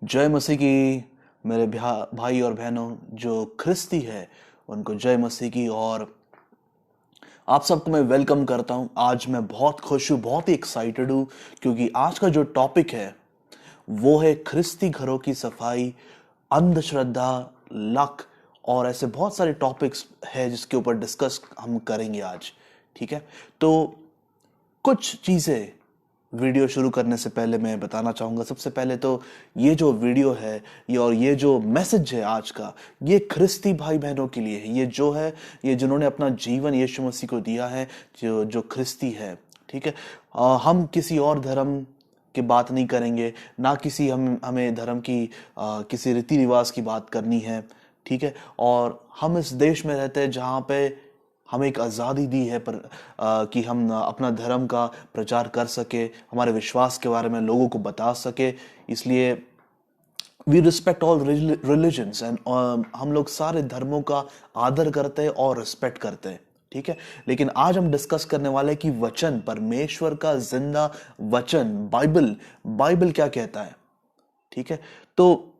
जय मसीह की। मेरे भाई और बहनों जो ख्रिस्ती है उनको जय मसीह की। और आप सबको मैं वेलकम करता हूं। आज मैं बहुत खुश हूं, बहुत ही एक्साइटेड हूं, क्योंकि आज का जो टॉपिक है वो है ख्रिस्ती घरों की सफाई, अंधश्रद्धा, लक और ऐसे बहुत सारे टॉपिक्स है जिसके ऊपर डिस्कस हम करेंगे आज। ठीक है, तो कुछ चीज़ें वीडियो शुरू करने से पहले मैं बताना चाहूँगा। सबसे पहले तो ये जो वीडियो है ये जो मैसेज है आज का, ये ख्रिस्ती भाई बहनों के लिए है। ये जो है, ये जिन्होंने अपना जीवन यीशु मसीह को दिया है, जो जो ख्रिस्ती है। ठीक है, हम किसी और धर्म की बात नहीं करेंगे, ना किसी हमें धर्म की किसी रीति रिवाज की बात करनी है। ठीक है, और हम इस देश में रहते हैं जहाँ पे हमें एक आज़ादी दी है पर कि हम अपना धर्म का प्रचार कर सके, हमारे विश्वास के बारे में लोगों को बता सके। इसलिए we respect all religions and हम लोग सारे धर्मों का आदर करते हैं और रिस्पेक्ट करते हैं। ठीक है, लेकिन आज हम डिस्कस करने वाले हैं कि वचन, परमेश्वर का जिंदा वचन, बाइबल बाइबल क्या कहता है। ठीक है, तो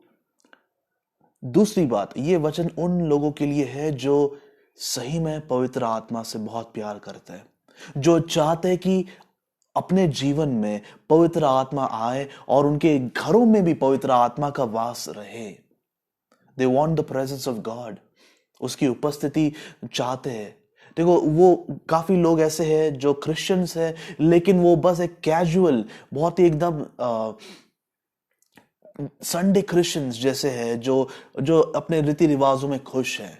दूसरी बात, ये वचन उन लोगों के लिए है जो सही में पवित्र आत्मा से बहुत प्यार करते हैं, जो चाहते हैं कि अपने जीवन में पवित्र आत्मा आए और उनके घरों में भी पवित्र आत्मा का वास रहे। They want the presence of God, उसकी उपस्थिति चाहते हैं। देखो, वो काफी लोग ऐसे हैं जो क्रिश्चियंस हैं, लेकिन वो बस एक कैजुअल, बहुत ही एकदम संडे क्रिश्चियंस जैसे हैं, जो जो अपने रीति रिवाजों में खुश हैं,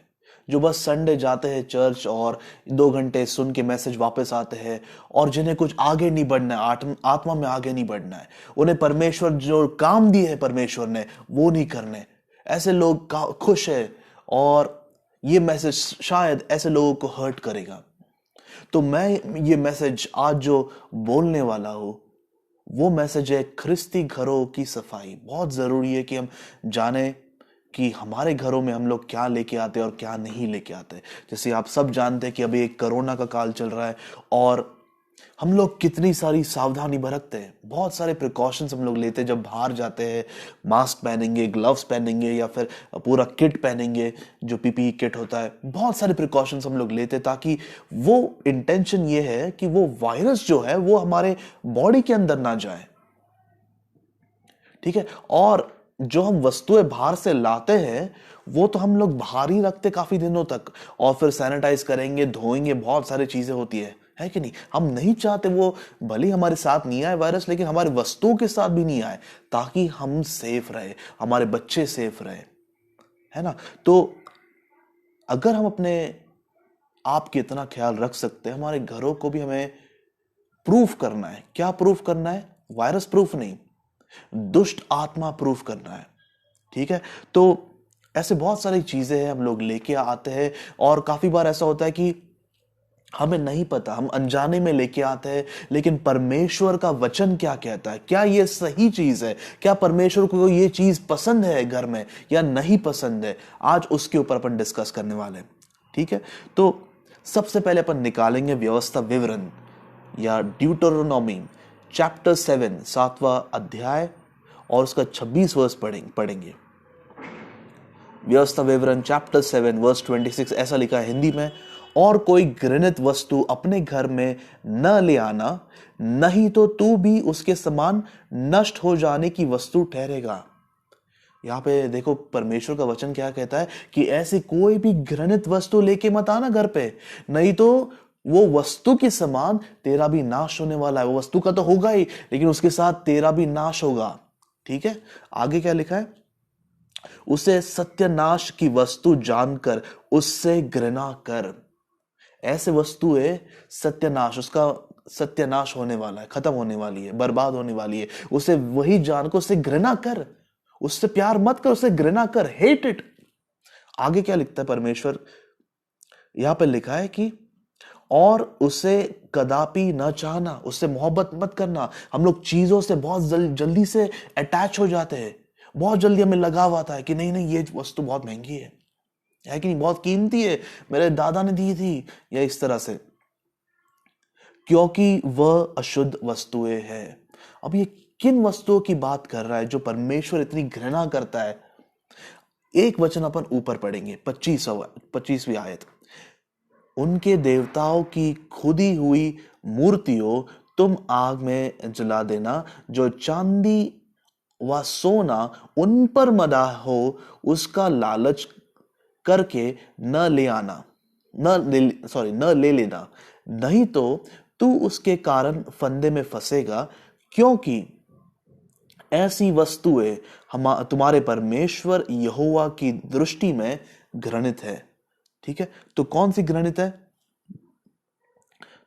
जो बस संडे जाते हैं चर्च और 2 घंटे सुन के मैसेज वापस आते हैं, और जिन्हें कुछ आगे नहीं बढ़ना है, आत्मा में आगे नहीं बढ़ना है। उन्हें परमेश्वर जो काम दिए है परमेश्वर ने वो नहीं करने। ऐसे लोग खुश है, और ये मैसेज शायद ऐसे लोगों को हर्ट करेगा। तो मैं ये मैसेज आज जो बोलने वाला हूं वो मैसेज है ख्रिस्ती घरों की सफाई। बहुत जरूरी है कि हम जाने कि हमारे घरों में हम लोग क्या लेके आते हैं और क्या नहीं लेके आते। जैसे आप सब जानते हैं कि अभी एक कोरोना का काल चल रहा है, और हम लोग कितनी सारी सावधानी बरतते हैं, बहुत सारे प्रिकॉशंस हम लोग लेते हैं। जब बाहर जाते हैं मास्क पहनेंगे, ग्लव्स पहनेंगे, या फिर पूरा किट पहनेंगे, जो पीपीई किट होता है। बहुत सारे प्रिकॉशंस हम लोग लेते हैं, ताकि वो इंटेंशन ये है कि वो वायरस जो है वो हमारे बॉडी के अंदर ना जाए। ठीक है, और जो हम वस्तुएं बाहर से लाते हैं वो तो हम लोग बाहर ही रखते काफी दिनों तक, और फिर सैनिटाइज करेंगे, धोएंगे, बहुत सारी चीजें होती है कि नहीं। हम नहीं चाहते वो भले ही हमारे साथ नहीं आए वायरस, लेकिन हमारी वस्तुओं के साथ भी नहीं आए, ताकि हम सेफ रहे, हमारे बच्चे सेफ रहे, है ना। तो अगर हम अपने आप की इतना ख्याल रख सकते हैं, हमारे घरों को भी हमें प्रूफ करना है। क्या प्रूफ करना है? वायरस प्रूफ नहीं, दुष्ट आत्मा प्रूफ करना है। ठीक है, तो ऐसे बहुत सारी चीजें हैं हम लोग लेके आते हैं, और काफी बार ऐसा होता है कि हमें नहीं पता, हम अनजाने में लेके आते हैं। लेकिन परमेश्वर का वचन क्या कहता है? क्या ये सही चीज है? क्या परमेश्वर को ये चीज पसंद है घर में या नहीं पसंद है? आज उसके ऊपर अपन डिस्कस करने वाले हैं। ठीक है, तो सबसे पहले अपन निकालेंगे व्यवस्था विवरण या ड्यूटरोनॉमी चैप्टर 7, 7वां अध्याय, और उसका 26 वर्ष पढ़ेंगे। व्यवस्था विवरण चैप्टर 7 वर्स 26 ऐसा लिखा है हिंदी में: और कोई घृणित वस्तु अपने घर में न ले आना, नहीं तो तू भी उसके समान नष्ट हो जाने की वस्तु ठहरेगा। यहाँ पे देखो परमेश्वर का वचन क्या कहता है कि ऐसी कोई भी घृणित वस्तु लेके मत आना घर पे, नहीं तो वो वस्तु के समान तेरा भी नाश होने वाला है। वो वस्तु का तो होगा ही, लेकिन उसके साथ तेरा भी नाश होगा। ठीक है, आगे क्या लिखा है? उसे सत्यानाश की वस्तु जानकर उससे घृणा कर। ऐसे वस्तुएं सत्यानाश, उसका सत्यानाश होने वाला है, खत्म होने वाली है, बर्बाद होने वाली है। उसे वही जान को उससे घृणा कर, उससे प्यार मत कर, उससे घृणा कर, हेट इट। आगे क्या लिखता है परमेश्वर? यहां पर लिखा है कि और उसे कदापि न चाहना, उससे मोहब्बत मत करना। हम लोग चीजों से बहुत जल्दी से अटैच हो जाते हैं, बहुत जल्दी हमें लगाव आता है कि नहीं नहीं ये वस्तु बहुत महंगी है कि नहीं, बहुत कीमती है, मेरे दादा ने दी थी, या इस तरह से, क्योंकि वह अशुद्ध वस्तुएं है। अब ये किन वस्तुओं की बात कर रहा है जो परमेश्वर इतनी घृणा करता है? एक वचन अपन ऊपर पढ़ेंगे, 25वीं आयत। उनके देवताओं की खुदी हुई मूर्तियों तुम आग में जला देना, जो चांदी व सोना उन पर मदा हो उसका लालच करके न ले आना, न ले लेना, नहीं तो तू उसके कारण फंदे में फंसेगा, क्योंकि ऐसी वस्तुएं तुम्हारे परमेश्वर यहोवा की दृष्टि में घृणित है। ठीक है, तो कौन सी घृणित है?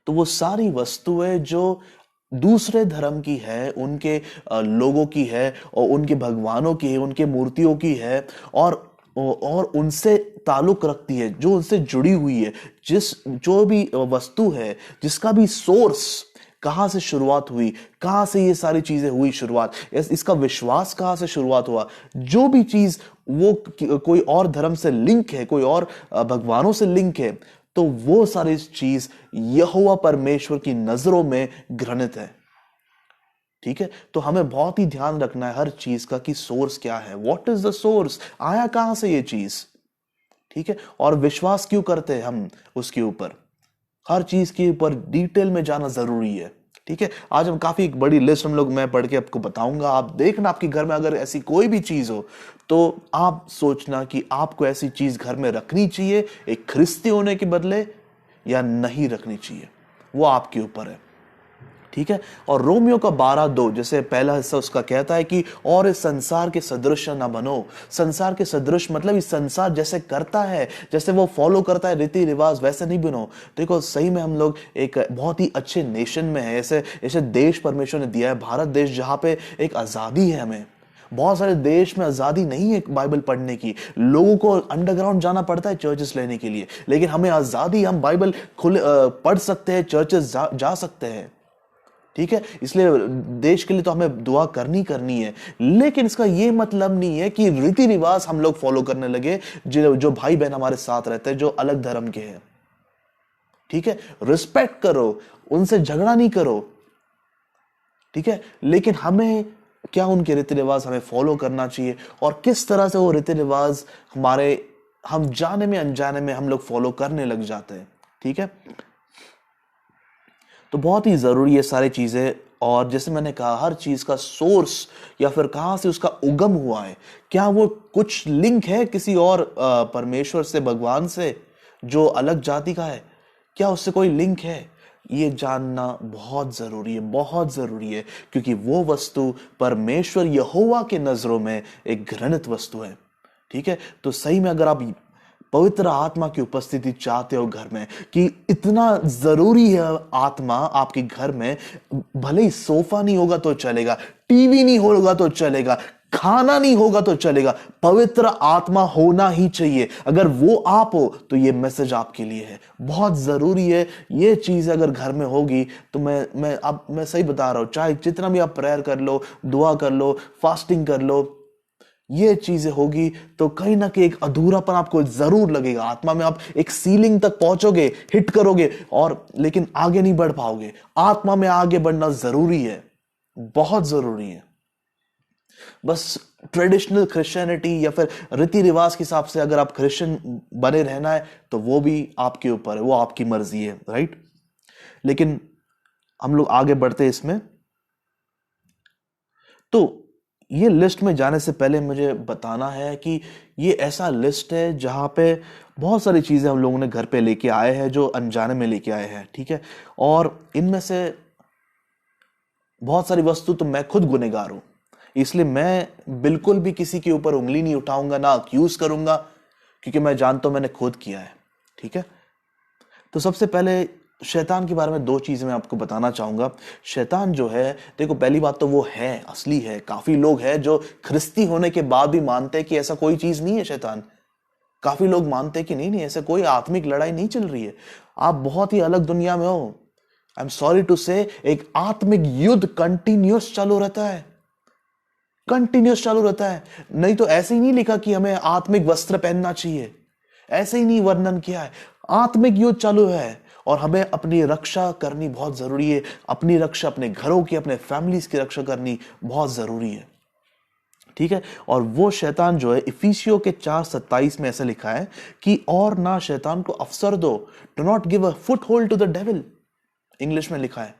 तो वो सारी वस्तुएं जो दूसरे धर्म की है, उनके लोगों की है, और उनके भगवानों की है, उनके मूर्तियों की है, और उनसे ताल्लुक रखती है, जो उनसे जुड़ी हुई है। जो भी वस्तु है, जिसका भी सोर्स, कहां से शुरुआत हुई, कहां से ये सारी चीजें हुई शुरुआत, इसका विश्वास कहां से शुरुआत हुआ, जो भी चीज वो कोई और धर्म से लिंक है, कोई और भगवानों से लिंक है, तो वो सारी चीज यहोवा परमेश्वर की नजरों में घृणित है। ठीक है, तो हमें बहुत ही ध्यान रखना है हर चीज का कि सोर्स क्या है, व्हाट इज द सोर्स, आया कहां से ये चीज। ठीक है, और विश्वास क्यों करते हैं हम उसके ऊपर, हर चीज के ऊपर डिटेल में जाना जरूरी है। ठीक है, आज हम काफी एक बड़ी लिस्ट मैं पढ़ के आपको बताऊंगा। आप देखना आपके घर में अगर ऐसी कोई भी चीज हो तो आप सोचना कि आपको ऐसी चीज घर में रखनी चाहिए एक ख्रिस्ती होने के बदले या नहीं रखनी चाहिए, वो आपके ऊपर है। ठीक है, और रोमियो का 12:2 जैसे पहला हिस्सा उसका कहता है कि और इस संसार के सदृश ना बनो। संसार के सदृश मतलब इस संसार जैसे करता है, जैसे वो फॉलो करता है रीति रिवाज, वैसे नहीं बनो। देखो सही में हम लोग एक बहुत ही अच्छे नेशन में है, ऐसे ऐसे देश परमेश्वर ने दिया है, भारत देश, जहां पे एक आजादी है। हमें बहुत सारे देश में आजादी नहीं है बाइबल पढ़ने की, लोगों को अंडरग्राउंड जाना पड़ता है चर्चेस लेने के लिए, लेकिन हमें आजादी, हम बाइबल खुले पढ़ सकते हैं, चर्चेस जा सकते हैं। ठीक है, इसलिए देश के लिए तो हमें दुआ करनी है, लेकिन इसका यह मतलब नहीं है कि रीति रिवाज हम लोग फॉलो करने लगे, जो भाई बहन हमारे साथ रहते हैं जो अलग धर्म के हैं। ठीक है, रिस्पेक्ट करो, उनसे झगड़ा नहीं करो। ठीक है, लेकिन हमें क्या उनके रीति रिवाज हमें फॉलो करना चाहिए, और किस तरह से वो रीति रिवाज हम जाने में अनजाने में हम लोग फॉलो करने लग जाते हैं। ठीक है, तो बहुत ही जरूरी है सारी चीजें। और जैसे मैंने कहा, हर चीज का सोर्स या फिर कहां से उसका उगम हुआ है, क्या वो कुछ लिंक है किसी और परमेश्वर से, भगवान से जो अलग जाति का है, क्या उससे कोई लिंक है, ये जानना बहुत जरूरी है, बहुत जरूरी है, क्योंकि वो वस्तु परमेश्वर यहोवा के नजरों में एक घृणित वस्तु है। ठीक है, तो सही में अगर आप पवित्र आत्मा की उपस्थिति चाहते हो घर में, कि इतना जरूरी है आत्मा आपके घर में, भले ही सोफा नहीं होगा तो चलेगा, टीवी नहीं होगा तो चलेगा, खाना नहीं होगा तो चलेगा, पवित्र आत्मा होना ही चाहिए। अगर वो आप हो तो ये मैसेज आपके लिए है, बहुत जरूरी है। ये चीज अगर घर में होगी तो मैं सही बता रहा हूं, चाहे जितना भी आप प्रेयर कर लो, दुआ कर लो, फास्टिंग कर लो, ये चीजें होगी तो कहीं ना कहीं एक अधूरापन आपको जरूर लगेगा आत्मा में। आप एक सीलिंग तक पहुंचोगे, हिट करोगे, और लेकिन आगे नहीं बढ़ पाओगे। आत्मा में आगे बढ़ना जरूरी है, बहुत जरूरी है। बस ट्रेडिशनल क्रिश्चियनिटी या फिर रीति रिवाज के हिसाब से अगर आप क्रिश्चियन बने रहना है तो वो भी आपके ऊपर है, वो आपकी मर्जी है, राइट। लेकिन हम लोग आगे बढ़ते इसमें, तो ये लिस्ट में जाने से पहले मुझे बताना है कि ये ऐसा लिस्ट है जहां पे बहुत सारी चीजें हम लोगों ने घर पे लेके आए हैं, जो अनजाने में लेके आए हैं। ठीक है, और इनमें से बहुत सारी वस्तु तो मैं खुद गुनहगार हूं, इसलिए मैं बिल्कुल भी किसी के ऊपर उंगली नहीं उठाऊंगा, ना अक्यूज करूंगा, क्योंकि मैं जानता हूं मैंने खुद किया है। ठीक है, तो सबसे पहले शैतान के बारे में दो चीजें मैं आपको बताना चाहूंगा। शैतान जो है, देखो पहली बात तो वो है, असली है। काफी लोग हैं जो ख्रिस्ती होने के बाद भी मानते हैं कि ऐसा कोई चीज नहीं है शैतान। काफी लोग मानते हैं कि नहीं नहीं, ऐसे कोई आत्मिक लड़ाई नहीं चल रही है, आप बहुत ही अलग दुनिया में हो। आई एम सॉरी टू से, एक आत्मिक युद्ध कंटिन्यूस चालू रहता है, कंटिन्यूस चालू रहता है। नहीं तो ऐसे ही नहीं लिखा कि हमें आत्मिक वस्त्र पहनना चाहिए, ऐसे ही नहीं वर्णन किया है। आत्मिक युद्ध चालू है, और हमें अपनी रक्षा करनी बहुत जरूरी है। अपनी रक्षा, अपने घरों की, अपने फैमिलीज की रक्षा करनी बहुत जरूरी है। ठीक है। और वो शैतान जो है, इफिसियों के 4:27 में ऐसा लिखा है कि और ना शैतान को अवसर दो, do not give a foothold to the devil. English में लिखा है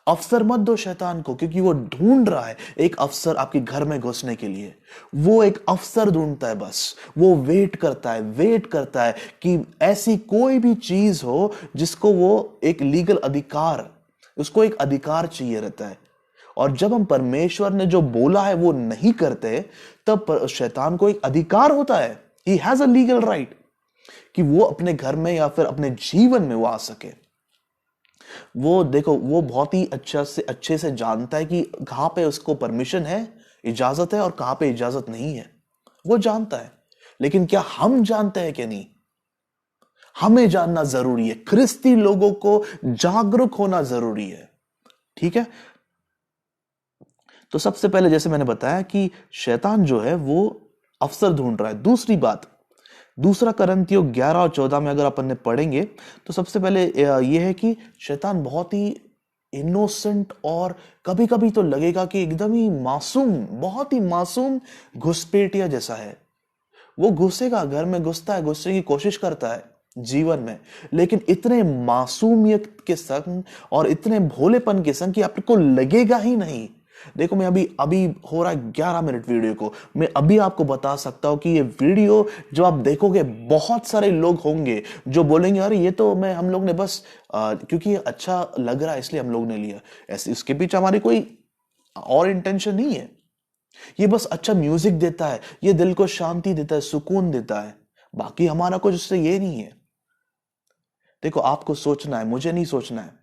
अवसर मत दो शैतान को, क्योंकि वो ढूंढ रहा है एक अवसर आपके घर में घुसने के लिए। वो एक अवसर ढूंढता है, बस वो वेट करता है कि ऐसी कोई भी चीज हो जिसको वो एक लीगल अधिकार, उसको एक अधिकार चाहिए रहता है। और जब हम परमेश्वर ने जो बोला है वो नहीं करते, तब शैतान को एक अधिकार होता है, he has a legal right, कि वो अपने घर में या फिर अपने जीवन में वो आ सके। वो देखो, वो बहुत ही अच्छे से जानता है कि कहां पे उसको परमिशन है, इजाजत है, और कहां पे इजाजत नहीं है, वो जानता है। लेकिन क्या हम जानते हैं कि नहीं? हमें जानना जरूरी है। ख्रिस्ती लोगों को जागरूक होना जरूरी है। ठीक है। तो सबसे पहले जैसे मैंने बताया कि शैतान जो है वो अवसर ढूंढ रहा है। दूसरी बात, दूसरा करंथियों 11 और 14 में अगर अपन ने पढ़ेंगे तो सबसे पहले यह है कि शैतान बहुत ही इनोसेंट और कभी कभी तो लगेगा कि एकदम ही मासूम, बहुत ही मासूम घुसपैठिया जैसा है। वो घुसेगा, घर में घुसता है, घुसने की कोशिश करता है जीवन में, लेकिन इतने मासूमियत के संग और इतने भोलेपन के संग कि आपको लगेगा ही नहीं। देखो, मैं अभी अभी हो रहा है 11 मिनट वीडियो को, मैं अभी आपको बता सकता हूं कि ये वीडियो जो आप देखोगे, बहुत सारे लोग होंगे जो बोलेंगे अरे ये तो हम लोग ने बस क्योंकि ये अच्छा लग रहा है इसलिए हम लोग ने लिया। ऐसे इसके पीछे हमारी कोई और इंटेंशन नहीं है। ये बस अच्छा म्यूजिक देता है, ये दिल को शांति देता है, सुकून देता है, बाकी हमारा कुछ उससे ये नहीं है। देखो, आपको सोचना है, मुझे नहीं सोचना है।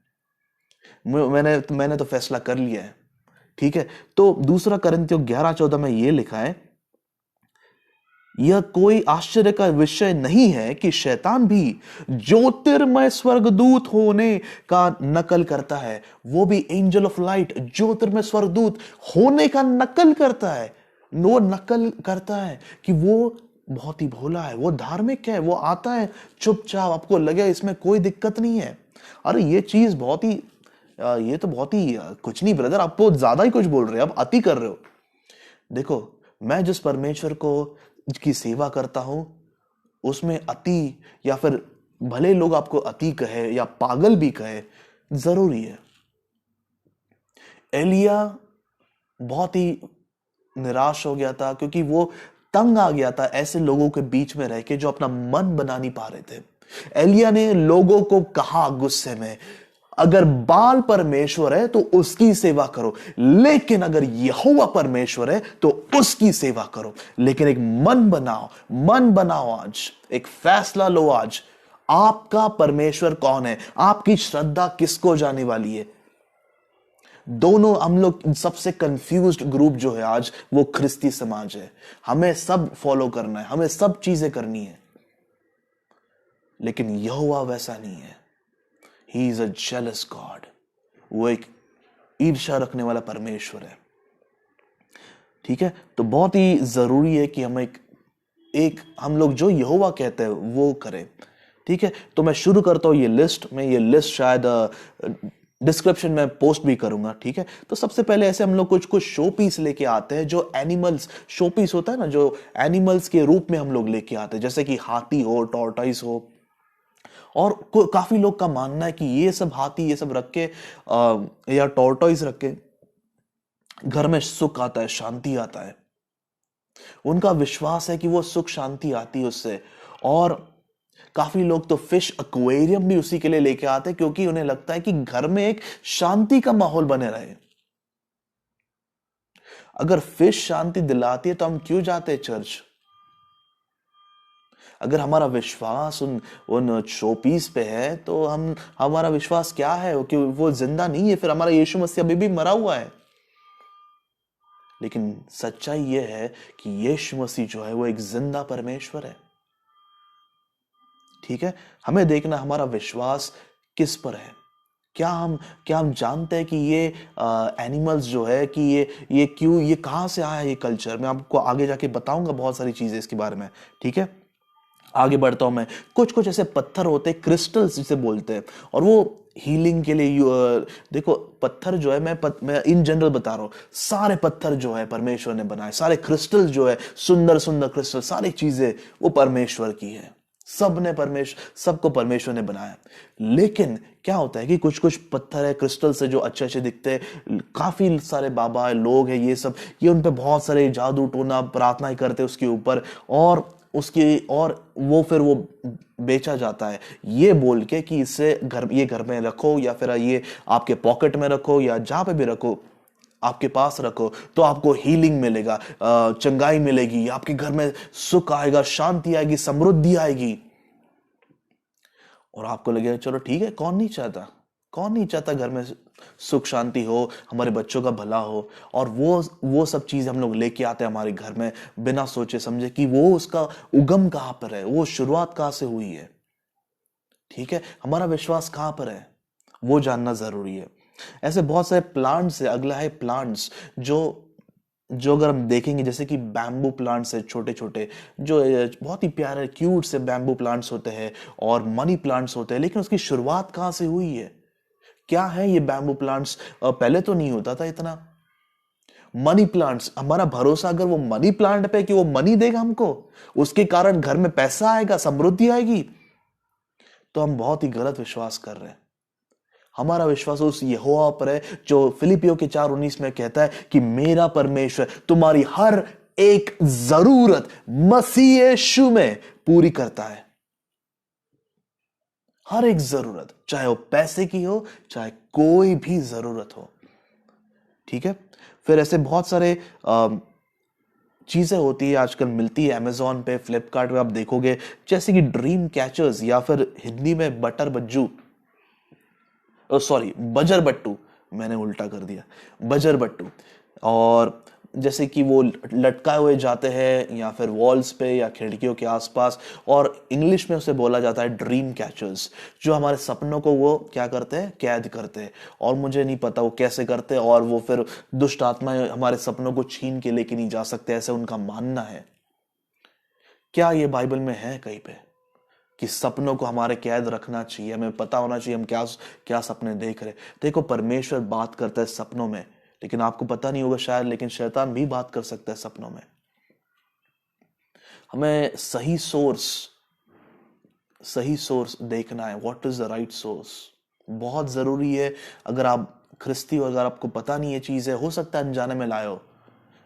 मैंने तो फैसला कर लिया है। ठीक है। तो दूसरा करंथियों 11:14 में यह लिखा है, यह कोई आश्चर्य का विषय नहीं है कि शैतान भी ज्योतिर्मय स्वर्गदूत होने का नकल करता है। वो भी एंजल ऑफ लाइट, ज्योतिर्मय स्वर्गदूत होने का नकल करता है। वो नकल करता है कि वो बहुत ही भोला है, वो धार्मिक है, वो आता है चुपचाप, आपको लगे इसमें कोई दिक्कत नहीं है। अरे ये चीज बहुत ही ये तो बहुत ही कुछ नहीं ब्रदर, आप बहुत ज्यादा ही कुछ बोल रहे हो, आप अति कर रहे हो। देखो, मैं जिस परमेश्वर को की सेवा करता हूं उसमें अति, या फिर भले लोग आपको अति कहे या पागल भी कहे, जरूरी है। एलिया बहुत ही निराश हो गया था क्योंकि वो तंग आ गया था ऐसे लोगों के बीच में रह के जो अपना मन बना नहीं पा रहे थे। एलिया ने लोगों को कहा गुस्से में, अगर बाल परमेश्वर है तो उसकी सेवा करो, लेकिन अगर यहोवा परमेश्वर है तो उसकी सेवा करो। लेकिन एक मन बनाओ आज, एक फैसला लो आज, आपका परमेश्वर कौन है, आपकी श्रद्धा किसको जाने वाली है। दोनों हम लोग सबसे कंफ्यूज्ड ग्रुप जो है आज, वो ख्रिस्ती समाज है। हमें सब फॉलो करना है, हमें सब चीजें करनी है, लेकिन यहोवा वैसा नहीं है। He is a jealous God. वो एक ईर्ष्या रखने वाला परमेश्वर है। ठीक है। तो बहुत ही जरूरी है कि हम हम लोग जो यहोवा कहते हैं वो करें। ठीक है। तो मैं शुरू करता हूं ये लिस्ट शायद डिस्क्रिप्शन में पोस्ट भी करूंगा। ठीक है। तो सबसे पहले ऐसे हम लोग कुछ शो पीस लेके आते हैं, जो एनिमल्स शो पीस होता है ना, जो एनिमल्स के रूप में हम लोग लेके आते हैं, जैसे कि हाथी हो, टॉर्टोइस हो। और काफी लोग का मानना है कि ये सब हाथी, ये सब रख के या टॉर्टोइस रख के घर में सुख आता है, शांति आता है। उनका विश्वास है कि वो सुख शांति आती है उससे। और काफी लोग तो फिश एक्वेरियम भी उसी के लिए लेके आते हैं, क्योंकि उन्हें लगता है कि घर में एक शांति का माहौल बने रहे। अगर फिश शांति दिलाती है तो हम क्यों जाते हैं चर्च? अगर हमारा विश्वास उन शोपीस पे है तो हमारा विश्वास क्या है कि वो जिंदा नहीं है, फिर हमारा यीशु मसीह अभी भी मरा हुआ है। लेकिन सच्चाई यह है कि यीशु मसीह जो है वो एक जिंदा परमेश्वर है। ठीक है। हमें देखना हमारा विश्वास किस पर है। क्या हम जानते हैं कि ये एनिमल्स जो है कि ये कहां से आया, ये कल्चर मैं आपको आगे जाके बताऊंगा बहुत सारी चीजें इसके बारे में। ठीक है। आगे बढ़ता हूं मैं। कुछ कुछ ऐसे पत्थर होते हैं, क्रिस्टल्स जिसे बोलते हैं, और वो हीलिंग के लिए देखो पत्थर जो है, मैं इन जनरल बता रहा हूँ, सारे पत्थर जो है परमेश्वर ने बनाए, सारे क्रिस्टल जो है, सुंदर सुंदर क्रिस्टल, सारी चीजें वो परमेश्वर की है। सबको परमेश्वर ने बनाया। लेकिन क्या होता है कि कुछ कुछ पत्थर है, क्रिस्टल से जो अच्छे अच्छे दिखते हैं, काफी सारे बाबा है, लोग हैं, ये सब, ये उन पे बहुत सारे जादू टोना प्रार्थनाएं करते हैं उसके ऊपर, और वो फिर वो बेचा जाता है, ये बोल के कि ये घर में रखो, या फिर ये आपके पॉकेट में रखो, या जहां पे भी रखो, आपके पास रखो, तो आपको हीलिंग मिलेगा, चंगाई मिलेगी, आपके घर में सुख आएगा, शांति आएगी, समृद्धि आएगी। और आपको लगेगा चलो ठीक है, कौन नहीं चाहता घर में सुख शांति हो, हमारे बच्चों का भला हो। और वो सब चीजें हम लोग लेके आते हैं हमारे घर में, बिना सोचे समझे कि वो उसका उगम कहां पर है, वो शुरुआत कहां से हुई है। ठीक है, हमारा विश्वास कहां पर है वो जानना जरूरी है। ऐसे बहुत सारे प्लांट्स है। अगला है प्लांट्स, जो जो अगर हम देखेंगे, जैसे कि बैम्बू प्लांट्स है, छोटे छोटे, जो बहुत ही प्यारे क्यूट से बैम्बू प्लांट्स होते हैं, और मनी प्लांट्स होते हैं। लेकिन उसकी शुरुआत कहां से हुई है, क्या है ये बैम्बू प्लांट्स? पहले तो नहीं होता था इतना। मनी प्लांट्स, हमारा भरोसा अगर वो मनी प्लांट पे कि वो मनी देगा हमको, उसके कारण घर में पैसा आएगा, समृद्धि आएगी, तो हम बहुत ही गलत विश्वास कर रहे हैं। हमारा विश्वास उस यहोवा पर है जो फिलिपियों के 4:19 में कहता है कि मेरा परमेश्वर तुम्हारी हर एक जरूरत मसीह यीशु में पूरी करता है। हर एक जरूरत, चाहे वो पैसे की हो, चाहे कोई भी जरूरत हो। ठीक है, फिर ऐसे बहुत सारे चीजें होती है, आजकल मिलती है अमेजोन पे, फ्लिपकार्ट पे, आप देखोगे, जैसे कि ड्रीम कैचर्स, या फिर हिंदी में बटर बज्जू, सॉरी बजर बट्टू, मैंने उल्टा कर दिया, बजर बट्टू। और जैसे कि वो लटकाए हुए जाते हैं, या फिर वॉल्स पे या खिड़कियों के आसपास, और इंग्लिश में उसे बोला जाता है ड्रीम कैचर्स, जो हमारे सपनों को वो क्या करते हैं, कैद करते हैं। और मुझे नहीं पता वो कैसे करते हैं, और वो फिर दुष्ट आत्माएं हमारे सपनों को छीन के लेके नहीं जा सकते, ऐसे उनका मानना है। क्या ये बाइबल में है कहीं पे कि सपनों को हमारे कैद रखना चाहिए, हमें पता होना चाहिए हम क्या क्या सपने देख रहे? देखो, परमेश्वर बात करता है सपनों में, लेकिन आपको पता नहीं होगा शायद, लेकिन शैतान भी बात कर सकता है सपनों में। हमें सही सोर्स देखना है। What is the right source, बहुत जरूरी है। अगर आप ख्रिस्ती हो, अगर आपको पता नहीं ये चीज है, हो सकता है अनजाने में लाए हो,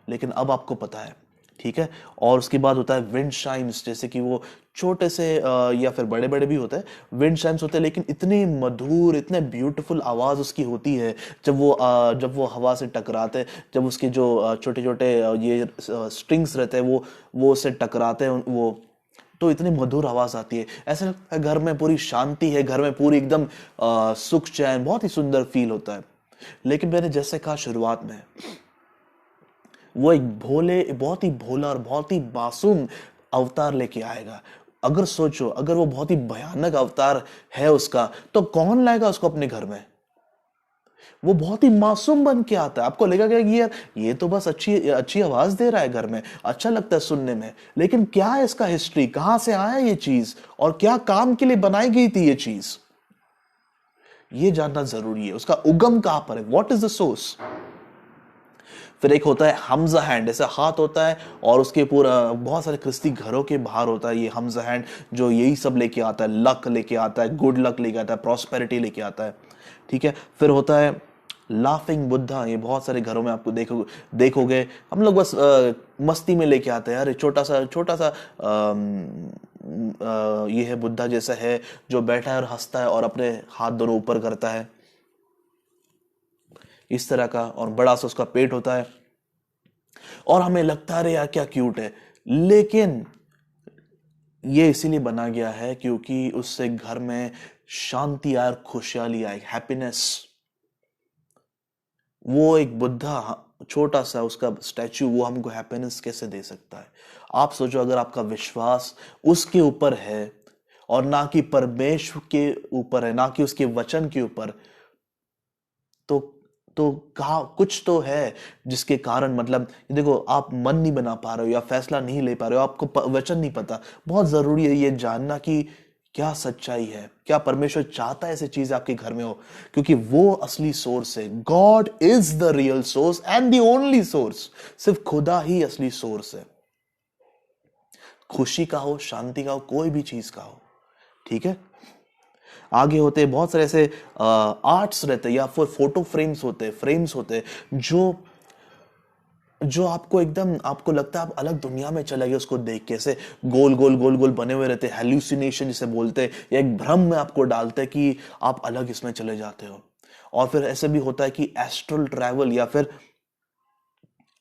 लेकिन अब आपको पता है। ठीक है, और उसके बाद होता है विंड शाइम्स, जैसे कि वो छोटे से या फिर बड़े बड़े भी होते हैं विंड शाइम्स होते हैं, लेकिन इतने मधुर, इतने ब्यूटीफुल आवाज उसकी होती है जब वो हवा से टकराते हैं, जब उसके जो छोटे छोटे ये स्ट्रिंग्स रहते हैं वो उससे टकराते हैं, वो तो इतनी मधुर आवाज आती है, ऐसा लगता है घर में पूरी शांति है, घर में पूरी एकदम सुख चैन, बहुत ही सुंदर फील होता है। लेकिन मैंने जैसे कहा शुरुआत में, वो एक बहुत ही भोला और बहुत ही मासूम अवतार लेके आएगा। अगर सोचो, अगर वो बहुत ही भयानक अवतार है उसका, तो कौन लाएगा उसको अपने घर में? वो बहुत ही मासूम बन के आता है, आपको लगेगा कि यार ये तो बस अच्छी अच्छी आवाज दे रहा है, घर में अच्छा लगता है सुनने में, लेकिन क्या है इसका हिस्ट्री, कहां से आया ये चीज, और क्या काम के लिए बनाई गई थी ये चीज, ये जानना जरूरी है। उसका उगम कहां पर है, व्हाट इज द सोर्स। फिर एक होता है हमजा हैंड, ऐसा हाथ होता है, और उसके पूरा बहुत सारे क्रिस्ती घरों के बाहर होता है ये हमजा हैंड, जो यही सब लेके आता है, लक लेके आता है, गुड लक लेके आता है, प्रॉस्पेरिटी लेके आता है। ठीक है, फिर होता है लाफिंग बुद्धा, ये बहुत सारे घरों में आपको देखोगे, हम लोग बस मस्ती में लेके आते हैं, अरे छोटा सा ये है बुद्धा जैसा है, जो बैठा है और हंसता है और अपने हाथ दोनों ऊपर करता है, इस तरह का, और बड़ा सा उसका पेट होता है, और हमें लगता है अरे यार क्या क्यूट है। लेकिन ये इसीलिए बना गया है क्योंकि उससे घर में शांति आए और खुशहाली आए, हैप्पीनेस। वो एक बुद्धा छोटा सा उसका स्टैचू, वो हमको हैप्पीनेस कैसे दे सकता है? आप सोचो, अगर आपका विश्वास उसके ऊपर है और ना कि परमेश्वर के ऊपर है, ना कि उसके वचन के ऊपर, तो तो कहा कुछ तो है जिसके कारण, मतलब देखो, आप मन नहीं बना पा रहे हो या फैसला नहीं ले पा रहे हो, आपको वचन नहीं पता। बहुत जरूरी है ये जानना कि क्या सच्चाई है, क्या परमेश्वर चाहता है ऐसी चीज आपके घर में हो, क्योंकि वो असली सोर्स है। God is the real source and the only source. सिर्फ खुदा ही असली सोर्स है, खुशी का हो, शांति का हो, कोई भी चीज का हो। ठीक है, आगे होते हैं बहुत सारे ऐसे आर्ट्स रहते हैं या फिर फोटो फ्रेम्स होते हैं जो जो आपको एकदम, आपको लगता है आप अलग दुनिया में चले गए उसको देख के। ऐसे गोल गोल गोल गोल बने हुए रहते हैं, हेल्यूसिनेशन जिसे बोलते हैं, या एक भ्रम में आपको डालते हैं कि आप अलग इसमें चले जाते हो। और फिर ऐसे भी होता है कि एस्ट्रल ट्रैवल, या फिर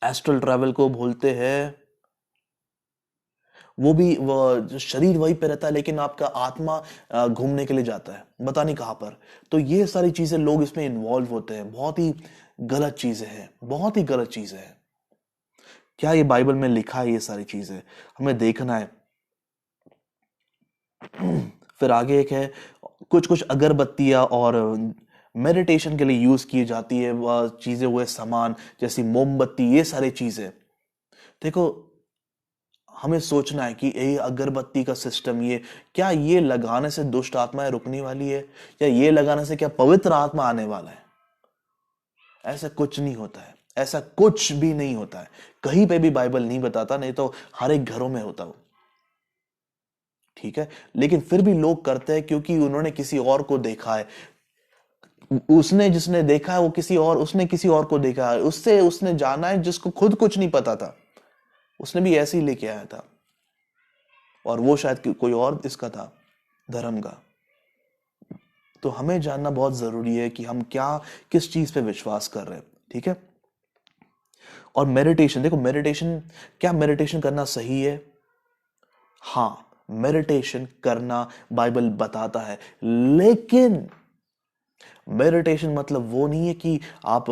एस्ट्रल ट्रैवल को बोलते हैं, वो भी वो जो शरीर वहीं पे रहता है लेकिन आपका आत्मा घूमने के लिए जाता है, पता नहीं कहां पर। तो ये सारी चीजें लोग इसमें इन्वॉल्व होते हैं, बहुत ही गलत चीजें हैं, बहुत ही गलत चीजें हैं। क्या ये बाइबल में लिखा है? ये सारी चीजें हमें देखना है। फिर आगे एक है, कुछ कुछ अगरबत्तियां और मेडिटेशन के लिए यूज की जाती है वह चीजें, हुए सामान जैसी मोमबत्ती, ये सारी चीजें। देखो, हमें सोचना है कि ये अगरबत्ती का सिस्टम, ये क्या ये लगाने से दुष्ट आत्माएं रुकने वाली है, या ये लगाने से क्या पवित्र आत्मा आने वाला है? ऐसा कुछ नहीं होता है, ऐसा कुछ भी नहीं होता है। कहीं पे भी बाइबल नहीं बताता, नहीं तो हर एक घरों में होता हो। ठीक है, लेकिन फिर भी लोग करते हैं क्योंकि उन्होंने किसी और को देखा है। उसने जिसने देखा है वो किसी और, उसने किसी और को देखा है, उससे उसने जाना है जिसको खुद कुछ नहीं पता था, उसने भी ऐसे ही लेके आया था, और वो शायद कोई और इसका था, धर्म का। तो हमें जानना बहुत जरूरी है कि हम क्या, किस चीज पे विश्वास कर रहे हैं। ठीक है, और मेडिटेशन, देखो मेडिटेशन, क्या मेडिटेशन करना सही है? हाँ, मेडिटेशन करना बाइबल बताता है, लेकिन मेडिटेशन मतलब वो नहीं है कि आप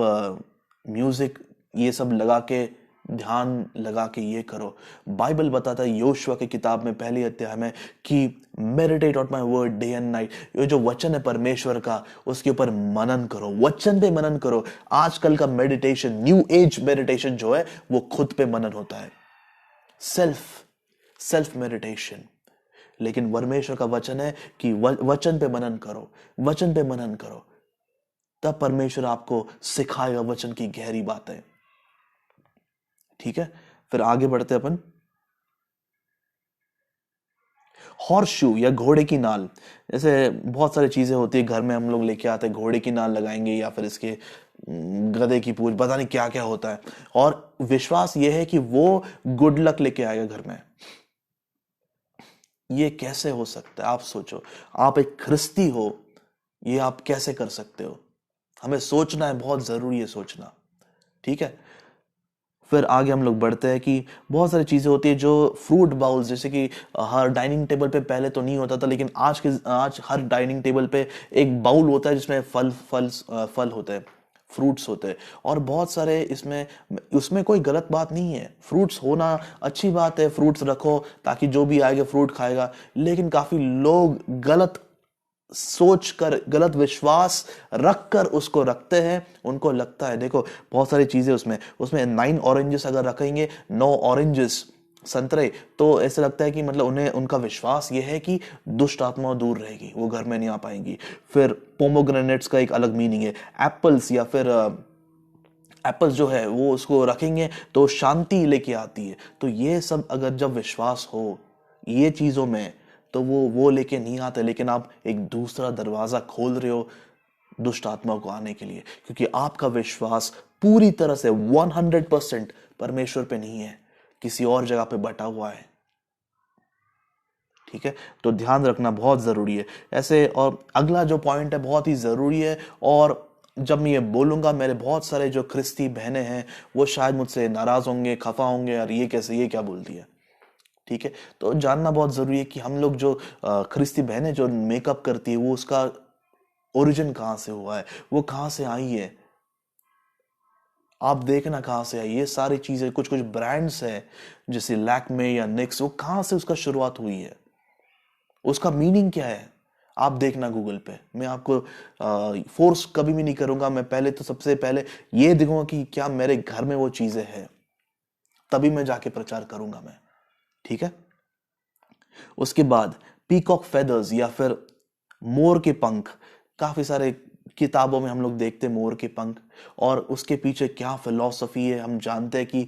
म्यूजिक ये सब लगा के, ध्यान लगा के ये करो। बाइबल बताता है योशुआ की किताब में पहले अध्याय में कि meditate on my word day and night. ये जो वचन है परमेश्वर का, उसके ऊपर मनन करो, वचन पे मनन करो। आजकल का मेडिटेशन, न्यू एज मेडिटेशन जो है, वो खुद पे मनन होता है, सेल्फ सेल्फ मेडिटेशन। लेकिन परमेश्वर का वचन है कि वचन पे मनन करो, वचन पे मनन करो, तब परमेश्वर आपको सिखाएगा वचन की गहरी बातें। ठीक है, फिर आगे बढ़ते अपन। हॉर्स शू या घोड़े की नाल, जैसे बहुत सारी चीजें होती है घर में, हम लोग लेके आते हैं, घोड़े की नाल लगाएंगे या फिर इसके गधे की पूंछ, पता नहीं क्या क्या होता है, और विश्वास ये है कि वो गुड लक लेके आएगा घर में। ये कैसे हो सकता है? आप सोचो, आप एक ख्रिस्ती हो, ये आप कैसे कर सकते हो? हमें सोचना है, बहुत जरूरी है सोचना। ठीक है, फिर आगे हम लोग बढ़ते हैं कि बहुत सारी चीजें होती है जो फ्रूट बाउल्स, जैसे कि हर डाइनिंग टेबल पे पहले तो नहीं होता था, लेकिन आज हर डाइनिंग टेबल पे एक बाउल होता है जिसमें फल होते हैं, फ्रूट्स होते हैं। और बहुत सारे इसमें, उसमें कोई गलत बात नहीं है, फ्रूट्स होना अच्छी बात है, फ्रूट्स रखो ताकि जो भी आएगा फ्रूट खाएगा। लेकिन काफी लोग गलत सोच कर, गलत विश्वास रख कर उसको रखते हैं। उनको लगता है, देखो बहुत सारी चीजें उसमें उसमें 9 ऑरेंजेस अगर रखेंगे, 9 ऑरेंजेस संतरे, तो ऐसा लगता है कि मतलब उन्हें, उनका विश्वास ये है कि दुष्ट आत्मा दूर रहेगी, वो घर में नहीं आ पाएंगी। फिर पोमोग्रेनेट्स का एक अलग मीनिंग है, एप्पल्स, या फिर एप्पल्स जो है वो उसको रखेंगे तो शांति लेके आती है। तो ये सब अगर जब विश्वास हो ये चीजों में, तो वो लेके नहीं आते, लेकिन आप एक दूसरा दरवाजा खोल रहे हो दुष्ट आत्मा को आने के लिए, क्योंकि आपका विश्वास पूरी तरह से 100% परमेश्वर पे नहीं है, किसी और जगह पे बटा हुआ है। ठीक है, तो ध्यान रखना बहुत जरूरी है ऐसे। और अगला जो पॉइंट है बहुत ही जरूरी है, और जब मैं ये बोलूंगा, मेरे बहुत सारे जो ख्रिस्ती बहनें हैं वो शायद मुझसे नाराज होंगे, खफा होंगे, यार ये कैसे, ये क्या बोल दिया। ठीक है, तो जानना बहुत जरूरी है कि हम लोग जो ख्रिस्ती बहनें जो मेकअप करती है, वो उसका ओरिजिन कहाँ से हुआ है, वो कहाँ से आई है। आप देखना कहाँ से आई ये सारी चीजें। कुछ कुछ ब्रांड्स है जैसे लैक्मे या निक्स, वो कहाँ से उसका शुरुआत हुई है, उसका मीनिंग क्या है। आप देखना गूगल पे, मैं आपको फोर्स कभी भी नहीं करूंगा। मैं पहले तो सबसे पहले ये देखूंगा कि क्या मेरे घर में वो चीजें हैं, तभी मैं जाके प्रचार करूंगा मैं। ठीक है। उसके बाद पीकॉक फेदर्स या फिर मोर के पंख, काफी सारे किताबों में हम लोग देखते हैं मोर के पंख, और उसके पीछे क्या फिलॉसफी है हम जानते हैं कि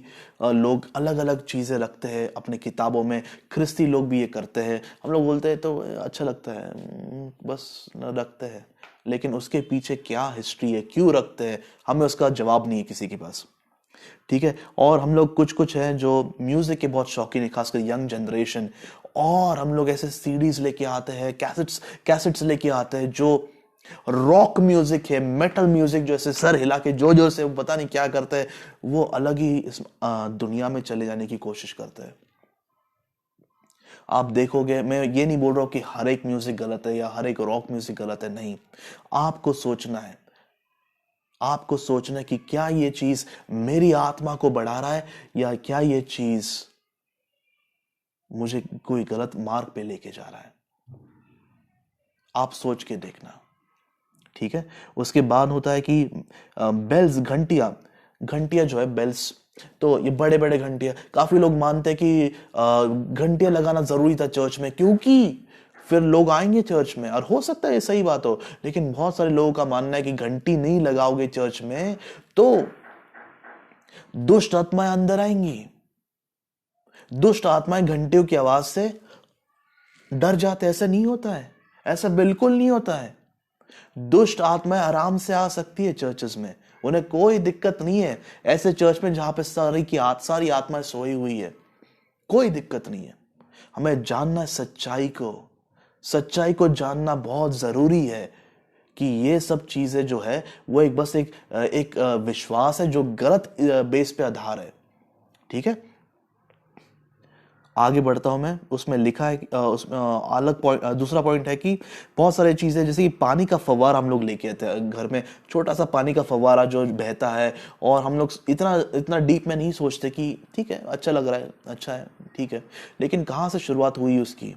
लोग अलग अलग चीजें रखते हैं अपने किताबों में। ख्रिस्ती लोग भी ये करते हैं। हम लोग बोलते हैं तो अच्छा लगता है, बस रखते हैं, लेकिन उसके पीछे क्या हिस्ट्री है, क्यों रखते हैं, हमें उसका जवाब नहीं है किसी के पास। ठीक है। और हम लोग कुछ कुछ हैं जो म्यूजिक के बहुत शौकीन है, खासकर यंग जनरेशन, और हम लोग ऐसे सीडीज लेके आते हैं, कैसेट्स कैसेट्स लेके आते हैं जो रॉक म्यूजिक है, मेटल म्यूजिक, जो ऐसे सर हिला के जो जो से पता नहीं क्या करते हैं, वो अलग ही इस दुनिया में चले जाने की कोशिश करते हैं। आप देखोगे, मैं ये नहीं बोल रहा हूं कि हर एक म्यूजिक गलत है या हर एक रॉक म्यूजिक गलत है, नहीं। आपको सोचना है, आपको सोचना है कि क्या ये चीज मेरी आत्मा को बढ़ा रहा है या क्या ये चीज मुझे कोई गलत मार्ग पे लेके जा रहा है। आप सोच के देखना। ठीक है। उसके बाद होता है कि बेल्स, घंटियां, घंटियां जो है बेल्स, तो ये बड़े बड़े घंटियां, काफी लोग मानते हैं कि घंटियां लगाना जरूरी था चर्च में, क्योंकि फिर लोग आएंगे चर्च में, और हो सकता है ये सही बात हो, लेकिन बहुत सारे लोगों का मानना है कि घंटी नहीं लगाओगे चर्च में तो दुष्ट आत्माएं अंदर आएंगी। दुष्ट आत्माएं घंटियों की आवाज से डर जाते। ऐसा नहीं होता है, ऐसा बिल्कुल नहीं होता है। दुष्ट आत्माएं आराम से आ सकती है चर्चेस में, उन्हें कोई दिक्कत नहीं है। ऐसे चर्च में जहां पे सारी आत्माएं सोई हुई है, कोई दिक्कत नहीं है। हमें जानना है सच्चाई को, सच्चाई को जानना बहुत जरूरी है कि ये सब चीजें जो है वो एक विश्वास है जो गलत बेस पे आधार है। ठीक है। आगे बढ़ता हूं मैं। उसमें लिखा है उसमें अलग पॉइंट, दूसरा पॉइंट है कि बहुत सारी चीजें, जैसे कि पानी का फव्वारा हम लोग लेके आते हैं घर में, छोटा सा पानी का फव्वारा जो बहता है, और हम लोग इतना इतना डीप में नहीं सोचते कि ठीक है अच्छा लग रहा है, अच्छा है, ठीक है, लेकिन कहाँ से शुरुआत हुई उसकी।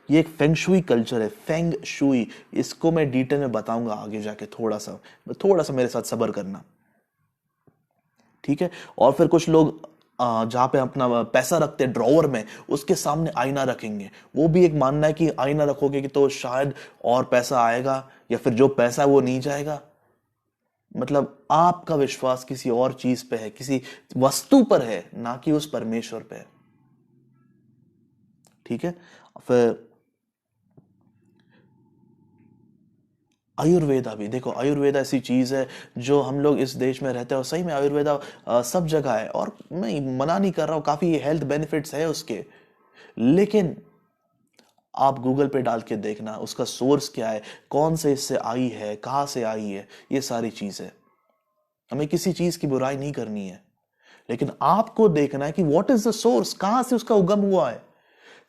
ये एक फेंग शुई कल्चर है, फेंग शुई। इसको मैं डिटेल में बताऊंगा आगे जाके, थोड़ा सा मेरे साथ सब्र करना। ठीक है। और फिर कुछ लोग जहाँ पे अपना पैसा रखते हैं ड्रॉवर में, उसके सामने आईना रखेंगे। वो भी एक मानना है कि आईना रखोगे कि तो शायद और पैसा आएगा, या फिर जो पैसा है वो नहीं जाएगा। मतलब आपका विश्वास किसी और चीज पे है, किसी वस्तु पर है, ना कि उस परमेश्वर पे है। ठीक है। फिर आयुर्वेदा भी देखो, आयुर्वेदा ऐसी चीज है जो हम लोग इस देश में रहते हैं, और सही में आयुर्वेदा सब जगह है, और मैं मना नहीं कर रहा हूँ, काफी हेल्थ बेनिफिट्स है उसके, लेकिन आप गूगल पे डाल के देखना उसका सोर्स क्या है, कौन से इससे आई है, कहाँ से आई है, ये सारी चीजें। हमें किसी चीज की बुराई नहीं करनी है, लेकिन आपको देखना है कि व्हाट इज द सोर्स, कहां से उसका उगम हुआ है।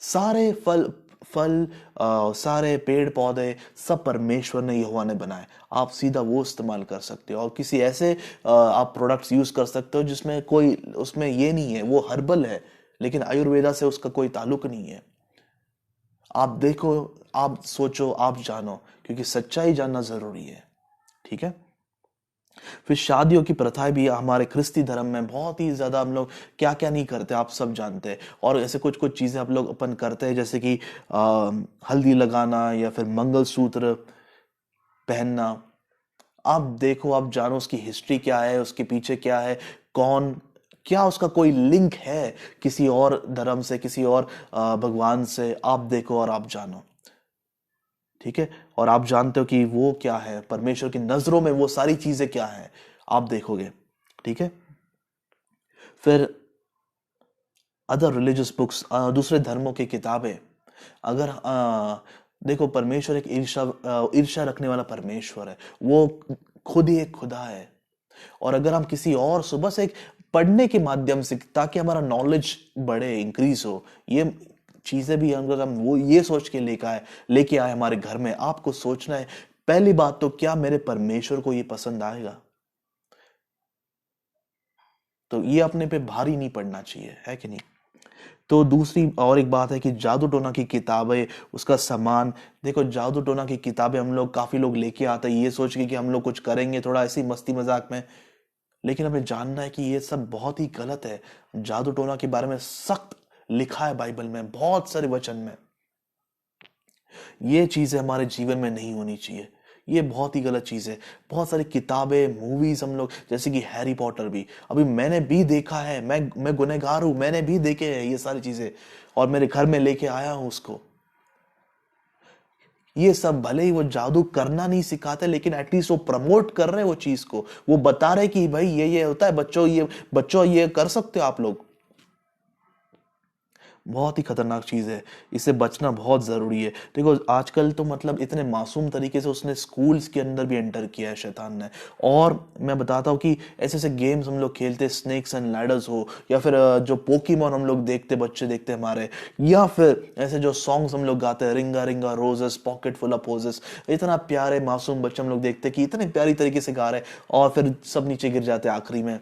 सारे फल फल सारे पेड़ पौधे सब परमेश्वर ने, यहोवा ने बनाए। आप सीधा वो इस्तेमाल कर सकते हो, और किसी ऐसे आप प्रोडक्ट्स यूज कर सकते हो जिसमें कोई, उसमें ये नहीं है, वो हर्बल है, लेकिन आयुर्वेदा से उसका कोई ताल्लुक नहीं है। आप देखो, आप सोचो, आप जानो, क्योंकि सच्चाई जानना जरूरी है। ठीक है। फिर शादियों की प्रथाएं भी हमारे ख्रिस्ती धर्म में बहुत ही ज्यादा, हम लोग क्या क्या नहीं करते आप सब जानते हैं, और ऐसे कुछ कुछ चीजें हम लोग अपन करते हैं, जैसे कि हल्दी लगाना या फिर मंगलसूत्र पहनना। आप देखो, आप जानो उसकी हिस्ट्री क्या है, उसके पीछे क्या है, कौन, क्या उसका कोई लिंक है किसी और धर्म से, किसी और भगवान से। आप देखो और आप जानो। ठीक है। और आप जानते हो कि वो क्या है, परमेश्वर की नजरों में वो सारी चीजें क्या है, आप देखोगे। ठीक है। फिर अदर रिलीजियस बुक्स, दूसरे धर्मों की किताबें, अगर देखो, परमेश्वर एक ईर्ष्या रखने वाला परमेश्वर है, वो खुद ही एक खुदा है। और अगर हम किसी और सुबह से एक पढ़ने के माध्यम से, ताकि हमारा नॉलेज बढ़े, इंक्रीज हो, ये चीजें भी अगर हम वो ये सोच के लेके आए हमारे घर में, आपको सोचना है पहली बात तो, क्या मेरे परमेश्वर को ये पसंद आएगा। तो ये अपने पे भारी नहीं पड़ना चाहिए, है कि नहीं। तो दूसरी और एक बात है कि जादू टोना की किताबें, उसका सामान। देखो, जादू टोना की किताबें हम लोग काफी लोग लेके आते हैं ये सोच के कि हम लोग कुछ करेंगे थोड़ा ऐसी मस्ती मजाक में, लेकिन हमें जानना है कि ये सब बहुत ही गलत है। जादू टोना के बारे में सख्त लिखा है बाइबल में, बहुत सारे वचन में। ये चीजें हमारे जीवन में नहीं होनी चाहिए। ये बहुत ही गलत चीज है। बहुत सारी किताबें, मूवीज हम लोग, जैसे कि हैरी पॉटर भी, अभी मैंने भी देखा है। मैं गुनहगार हूं, मैंने भी देखे हैं ये सारी चीजें, और मेरे घर में लेके आया हूं उसको। ये सब भले ही वो जादू करना नहीं सिखाते, लेकिन एटलीस्ट वो प्रमोट कर रहे हैं वो चीज को। वो बता रहे कि भाई ये होता है बच्चों, ये कर सकते हो आप लोग। बहुत ही खतरनाक चीज है। इससे बचना बहुत जरूरी है। देखो, आजकल तो मतलब इतने मासूम तरीके से उसने स्कूल्स के अंदर भी एंटर किया है शैतान ने। और मैं बताता हूँ कि ऐसे ऐसे गेम्स हम लोग खेलते, स्नेक्स एंड लैडर्स हो, या फिर जो पोकीमोन हम लोग देखते, बच्चे देखते हमारे, या फिर ऐसे जो सॉन्ग्स हम लोग गाते हैं, ringa ringa roses, pocket full of posies, इतना प्यारे मासूम बच्चे हम लोग देखते कि इतने प्यारी तरीके से गा रहे हैं, और फिर सब नीचे गिर जाते हैं आखिरी में।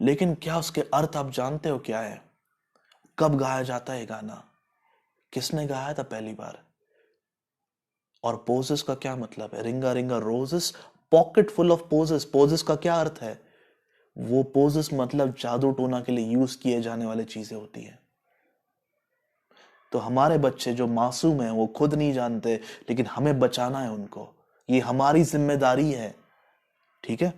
लेकिन क्या उसके अर्थ आप जानते हो क्या है? कब गाया जाता है ये गाना? किसने गाया था पहली बार? और पोजेस का क्या मतलब है? Ringa ringa roses, pocket full of posies. Posies का क्या अर्थ है? वो पोजेस मतलब जादू टोना के लिए यूज किए जाने वाली चीजें होती है। तो हमारे बच्चे जो मासूम हैं वो खुद नहीं जानते, लेकिन हमें बचाना है उनको। ये हमारी जिम्मेदारी है। ठीक है।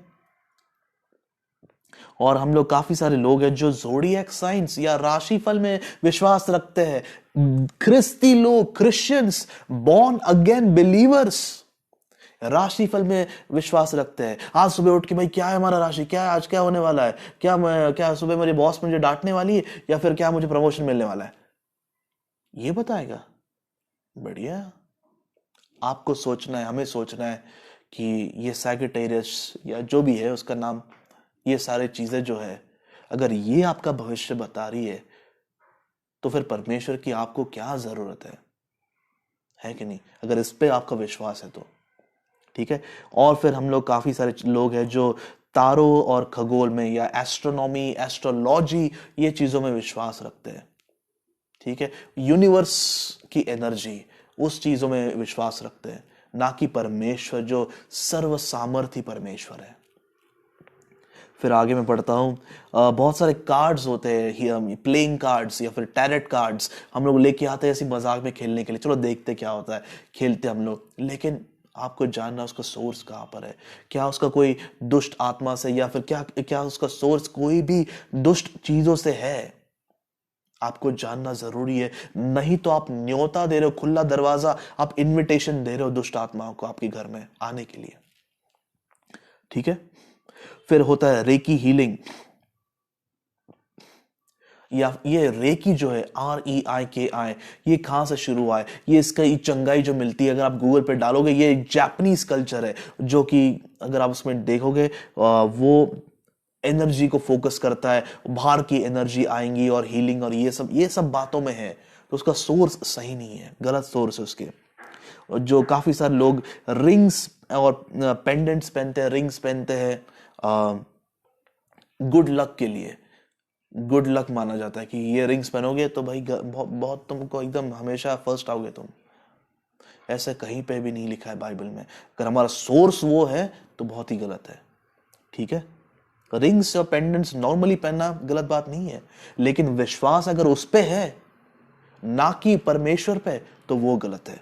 और हम लोग काफी सारे लोग हैं जो जोडिएक साइंस या राशिफल में विश्वास रखते हैं। ख्रिस्ती लोग, क्रिश्चियंस, बॉर्न अगेन बिलीवर्स राशिफल में विश्वास रखते हैं। आज सुबह उठ के भाई क्या है हमारा राशि, क्या है आज, क्या होने वाला है, क्या सुबह मेरे बॉस मुझे डांटने वाली है, या फिर क्या मुझे प्रमोशन मिलने वाला है, ये बताएगा। बढ़िया। आपको सोचना है, हमें सोचना है कि ये सैगिटेरियस या जो भी है उसका नाम, ये सारी चीजें जो है, अगर ये आपका भविष्य बता रही है, तो फिर परमेश्वर की आपको क्या जरूरत है कि नहीं, अगर इस पे आपका विश्वास है तो। ठीक है। और फिर हम लोग काफी सारे लोग हैं जो तारों और खगोल में या एस्ट्रोनॉमी, एस्ट्रोलॉजी, ये चीजों में विश्वास रखते हैं। ठीक है। यूनिवर्स की एनर्जी, उस चीजों में विश्वास रखते हैं, ना कि परमेश्वर जो सर्व सामर्थी परमेश्वर है। फिर आगे मैं पढ़ता हूँ, बहुत सारे कार्ड्स होते हैं, प्लेइंग कार्ड्स या फिर टैरेट कार्ड्स हम लोग लेके आते हैं ऐसी मजाक में खेलने के लिए। चलो देखते क्या होता है, खेलते हम लोग। लेकिन आपको जानना उसका सोर्स कहाँ पर है। क्या उसका कोई दुष्ट आत्मा से, या फिर क्या क्या उसका सोर्स कोई भी दुष्ट चीजों से है? आपको जानना जरूरी है। नहीं तो आप न्योता दे रहे हो, खुला दरवाजा, आप इनविटेशन दे रहे हो दुष्ट आत्माओं को आपके घर में आने के लिए। ठीक है। फिर होता है रेकी हीलिंग, या ये रेकी जो है, REIKI, ये कहां से शुरू हुआ है? ये इसका ये चंगाई जो मिलती है, अगर आप गूगल पे डालोगे, ये एक जापानीज कल्चर है, जो कि अगर आप उसमें देखोगे, वो एनर्जी को फोकस करता है, बाहर की एनर्जी आएंगी और हीलिंग और ये सब बातों में है। तो उसका सोर्स सही नहीं है, गलत सोर्स है उसके। और जो काफी सारे लोग रिंग्स और पेंडेंट्स पहनते हैं, रिंग्स पहनते हैं गुड लक के लिए। गुड लक माना जाता है कि ये रिंग्स पहनोगे तो भाई बहुत, बहुत तुमको एकदम हमेशा फर्स्ट आओगे तुम। ऐसा कहीं पे भी नहीं लिखा है बाइबल में। अगर हमारा सोर्स वो है तो बहुत ही गलत है। ठीक है। रिंग्स और पेंडेंट्स नॉर्मली पहनना गलत बात नहीं है, लेकिन विश्वास अगर उस पे है, ना कि परमेश्वर पे, तो वो गलत है।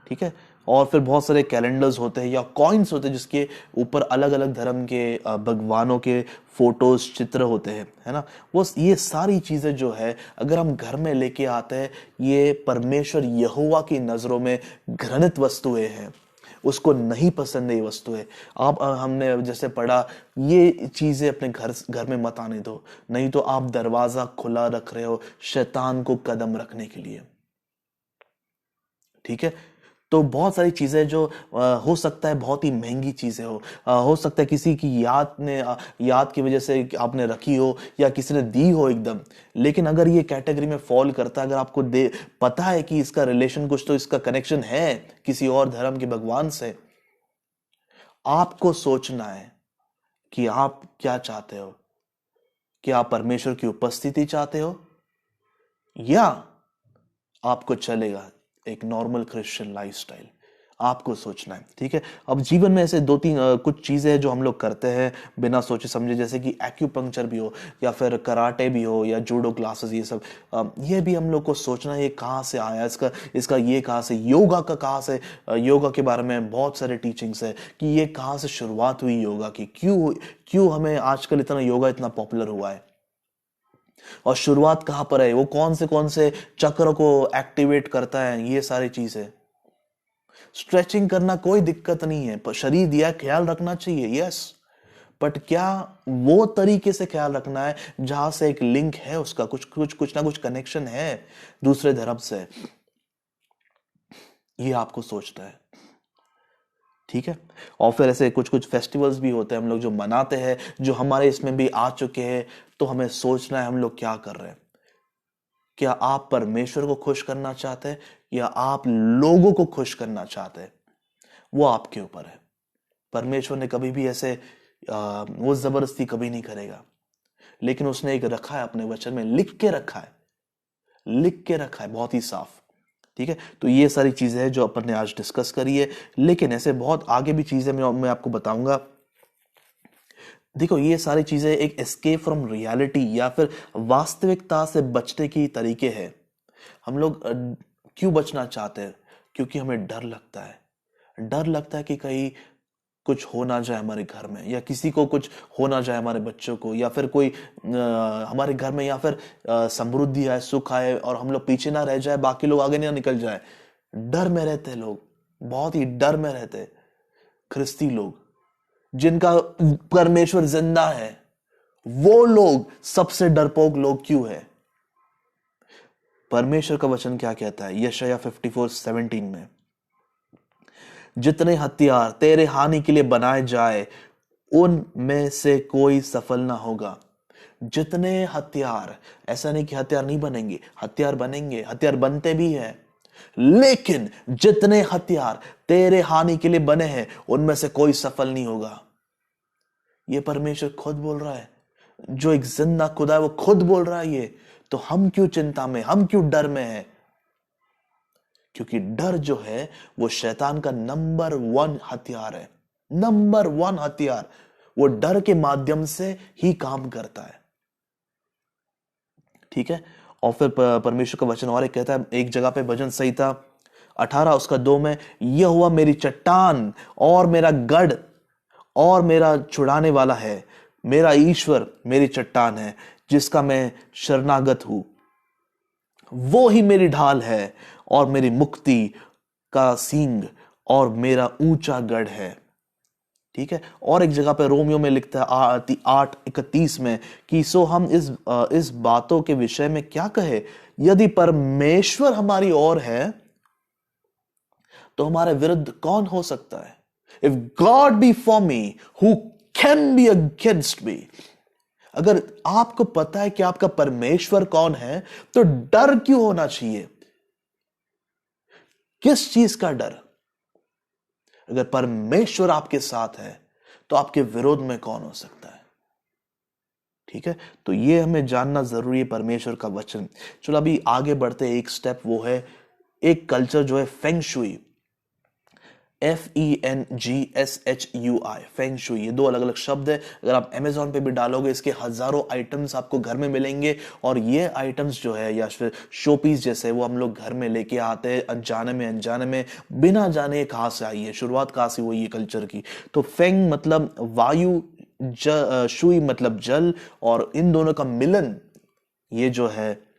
ठीक है। और फिर बहुत सारे कैलेंडर्स होते हैं या कॉइन्स होते हैं जिसके ऊपर अलग अलग धर्म के भगवानों के फोटोज, चित्र होते हैं, है ना। वो ये सारी चीजें जो है, अगर हम घर में लेके आते हैं, ये परमेश्वर यहोवा की नजरों में घृणित वस्तुएं हैं। उसको नहीं पसंद है ये वस्तुएं। आप हमने जैसे पढ़ा, ये चीजें अपने घर घर में मत आने दो, नहीं तो आप दरवाजा खुला रख रहे हो शैतान को कदम रखने के लिए। ठीक है। तो बहुत सारी चीजें जो हो सकता है बहुत ही महंगी चीजें हो सकता है किसी की याद की वजह से आपने रखी हो, या किसी ने दी हो एकदम। लेकिन अगर ये कैटेगरी में फॉल करता है, अगर आपको दे पता है कि इसका रिलेशन कुछ, तो इसका कनेक्शन है किसी और धर्म के भगवान से, आपको सोचना है कि आप क्या चाहते हो। क्या आप परमेश्वर की उपस्थिति चाहते हो, या आपको चलेगा एक नॉर्मल क्रिश्चियन लाइफस्टाइल? आपको सोचना है, ठीक है। अब जीवन में ऐसे दो तीन कुछ चीजें हैं जो हम लोग करते हैं बिना सोचे समझे, जैसे कि एक्यूपंक्चर भी हो, या फिर कराटे भी हो, या जूडो क्लासेस, ये सब। ये भी हम लोग को सोचना है ये कहाँ से आया, इसका इसका ये कहाँ से, योगा का कहाँ से। योगा के बारे में बहुत सारे टीचिंग्स है कि ये कहाँ से शुरुआत हुई योगा की, क्यों क्यों हमें आजकल इतना योगा इतना पॉपुलर हुआ है, और शुरुआत कहां पर है, वो कौन से चक्र को एक्टिवेट करता है, ये सारी चीजें। स्ट्रेचिंग करना कोई दिक्कत नहीं है, पर शरीर दिया ख्याल रखना चाहिए, यस। बट क्या वो तरीके से ख्याल रखना है जहां से एक लिंक है, उसका कुछ ना कुछ कनेक्शन है दूसरे धर्म से, ये आपको सोचना है, ठीक है। और फिर ऐसे कुछ फेस्टिवल्स भी होते हैं हम लोग जो मनाते हैं, जो हमारे इसमें भी आ चुके हैं, तो हमें सोचना है हम लोग क्या कर रहे हैं। क्या आप परमेश्वर को खुश करना चाहते हैं, या आप लोगों को खुश करना चाहते हैं, वो आपके ऊपर है। परमेश्वर ने कभी भी ऐसे वो जबरदस्ती कभी नहीं करेगा, लेकिन उसने एक रखा है अपने वचन में, लिख के रखा है बहुत ही साफ, ठीक है। तो ये सारी चीजें हैं जो अपन ने आज डिस्कस करी है, लेकिन ऐसे बहुत आगे भी चीजें मैं आपको बताऊंगा। देखो, ये सारी चीजें एक एस्केप फ्रॉम रियलिटी या फिर वास्तविकता से बचने की तरीके हैं। हम लोग क्यों बचना चाहते हैं? क्योंकि हमें डर लगता है कि कहीं कुछ हो ना जाए हमारे घर में, या किसी को कुछ हो ना जाए, हमारे बच्चों को, या फिर कोई हमारे घर में, या फिर समृद्धि आए, सुख आए, और हम लोग पीछे ना रह जाए, बाकी लोग आगे ना निकल जाए। डर में रहते हैं लोग, बहुत ही डर में रहते हैं। ख्रिस्ती लोग जिनका परमेश्वर जिंदा है, वो लोग सबसे डरपोक लोग क्यों है? परमेश्वर का वचन क्या कहता है यशायाह 54:17 में? जितने हथियार तेरे हानि के लिए बनाए जाए, उनमें से कोई सफल ना होगा। जितने हथियार, ऐसा नहीं कि हथियार नहीं बनेंगे, हथियार बनेंगे, हथियार बनते भी हैं, लेकिन जितने हथियार तेरे हानि के लिए बने हैं, उनमें से कोई सफल नहीं होगा। ये परमेश्वर खुद बोल रहा है, जो एक जिंदा खुदा है वो खुद बोल रहा है ये। तो हम क्यों चिंता में, हम क्यों डर में हैं? क्योंकि डर जो है वो शैतान का नंबर 1 हथियार है, नंबर 1 हथियार। वो डर के माध्यम से ही काम करता है, ठीक है। और फिर परमेश्वर का वचन और एक कहता है, एक जगह पे भजन संहिता 18:2 में, यह हुआ मेरी चट्टान और मेरा गढ़ और मेरा छुड़ाने वाला है, मेरा ईश्वर मेरी चट्टान है जिसका मैं शरणागत हूं, वो ही मेरी ढाल है और मेरी मुक्ति का सींग और मेरा ऊंचा गढ़ है, ठीक है। और एक जगह पे रोमियो में लिखता है 8:31 में कि सो हम इस बातों के विषय में क्या कहे, यदि परमेश्वर हमारी ओर है तो हमारे विरुद्ध कौन हो सकता है? If God B for me, who can be against me? अगर आपको पता है कि आपका परमेश्वर कौन है, तो डर क्यों होना चाहिए? किस चीज का डर? अगर परमेश्वर आपके साथ है तो आपके विरोध में कौन हो सकता है? ठीक है, तो ये हमें जानना जरूरी है, परमेश्वर का वचन। चलो अभी आगे बढ़ते, एक स्टेप वो है, एक कल्चर जो है feng shui, FENGSHUI, feng shui. ये दो अलग अलग शब्द है। अगर आप अमेजोन पे भी डालोगे, इसके हजारों आइटम्स आपको घर में मिलेंगे, और ये आइटम्स जो है या फिर शोपीस जैसे, वो हम लोग घर में लेके आते हैं अनजाने में बिना जाने कहाँ से आई है, शुरुआत कहाँ से हुई है कल्चर की। तो फेंग मतलब वायु, शुई मतलब जल, और इन दोनों का मिलन, ये जो है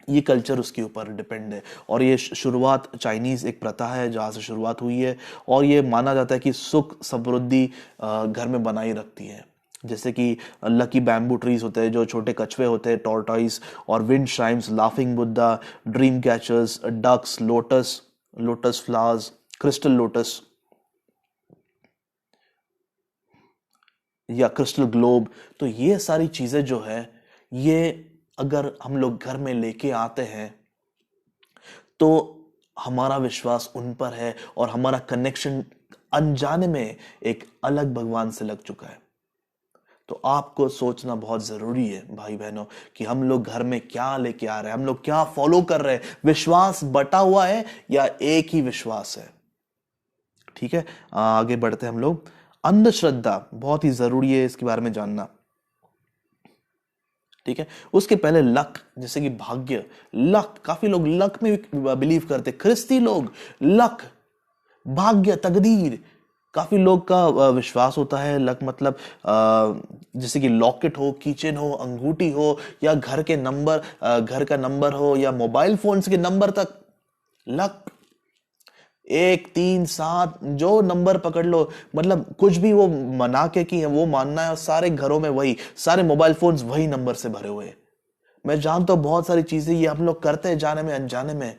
ये कल्चर उसके ऊपर डिपेंड है। और ये शुरुआत चाइनीज एक प्रथा है जहाँ से शुरुआत हुई है, और ये माना जाता है कि सुख समृद्धि घर में बनाई रखती है। जैसे कि लकी बैम्बू ट्रीज होते हैं, जो छोटे कछुए होते हैं, टॉर्टॉइस, और wind chimes, laughing Buddha, dream catchers, ducks, lotus flowers, crystal lotus या क्रिस्टल ग्लोब। तो ये सारी चीजें जो है, ये अगर हम लोग घर में लेके आते हैं तो हमारा विश्वास उन पर है, और हमारा कनेक्शन अनजाने में एक अलग भगवान से लग चुका है। तो आपको सोचना बहुत जरूरी है भाई बहनों कि हम लोग घर में क्या लेके आ रहे हैं, हम लोग क्या फॉलो कर रहे हैं, विश्वास बटा हुआ है या एक ही विश्वास है। ठीक है, आगे बढ़ते हैं हम लोग। अंधश्रद्धा बहुत ही जरूरी है इसके बारे में जानना। ठीक है, उसके पहले लक, जैसे कि भाग्य, लक, काफी लोग लक में बिलीव करते, ख्रिस्ती लोग लक, भाग्य, तकदीर, काफी लोग का विश्वास होता है। लक मतलब जैसे कि लॉकेट हो, कीचेन हो, अंगूठी हो, या घर के नंबर, घर का नंबर हो, या मोबाइल फोन्स के नंबर तक लक। 1 3 7 जो नंबर पकड़ लो, मतलब कुछ भी वो मना के कि वो मानना है, और सारे घरों में वही, सारे मोबाइल फोन्स वही नंबर से भरे हुए हैं। मैं जानता हूं बहुत सारी चीजें ये हम लोग करते हैं जाने में अनजाने में,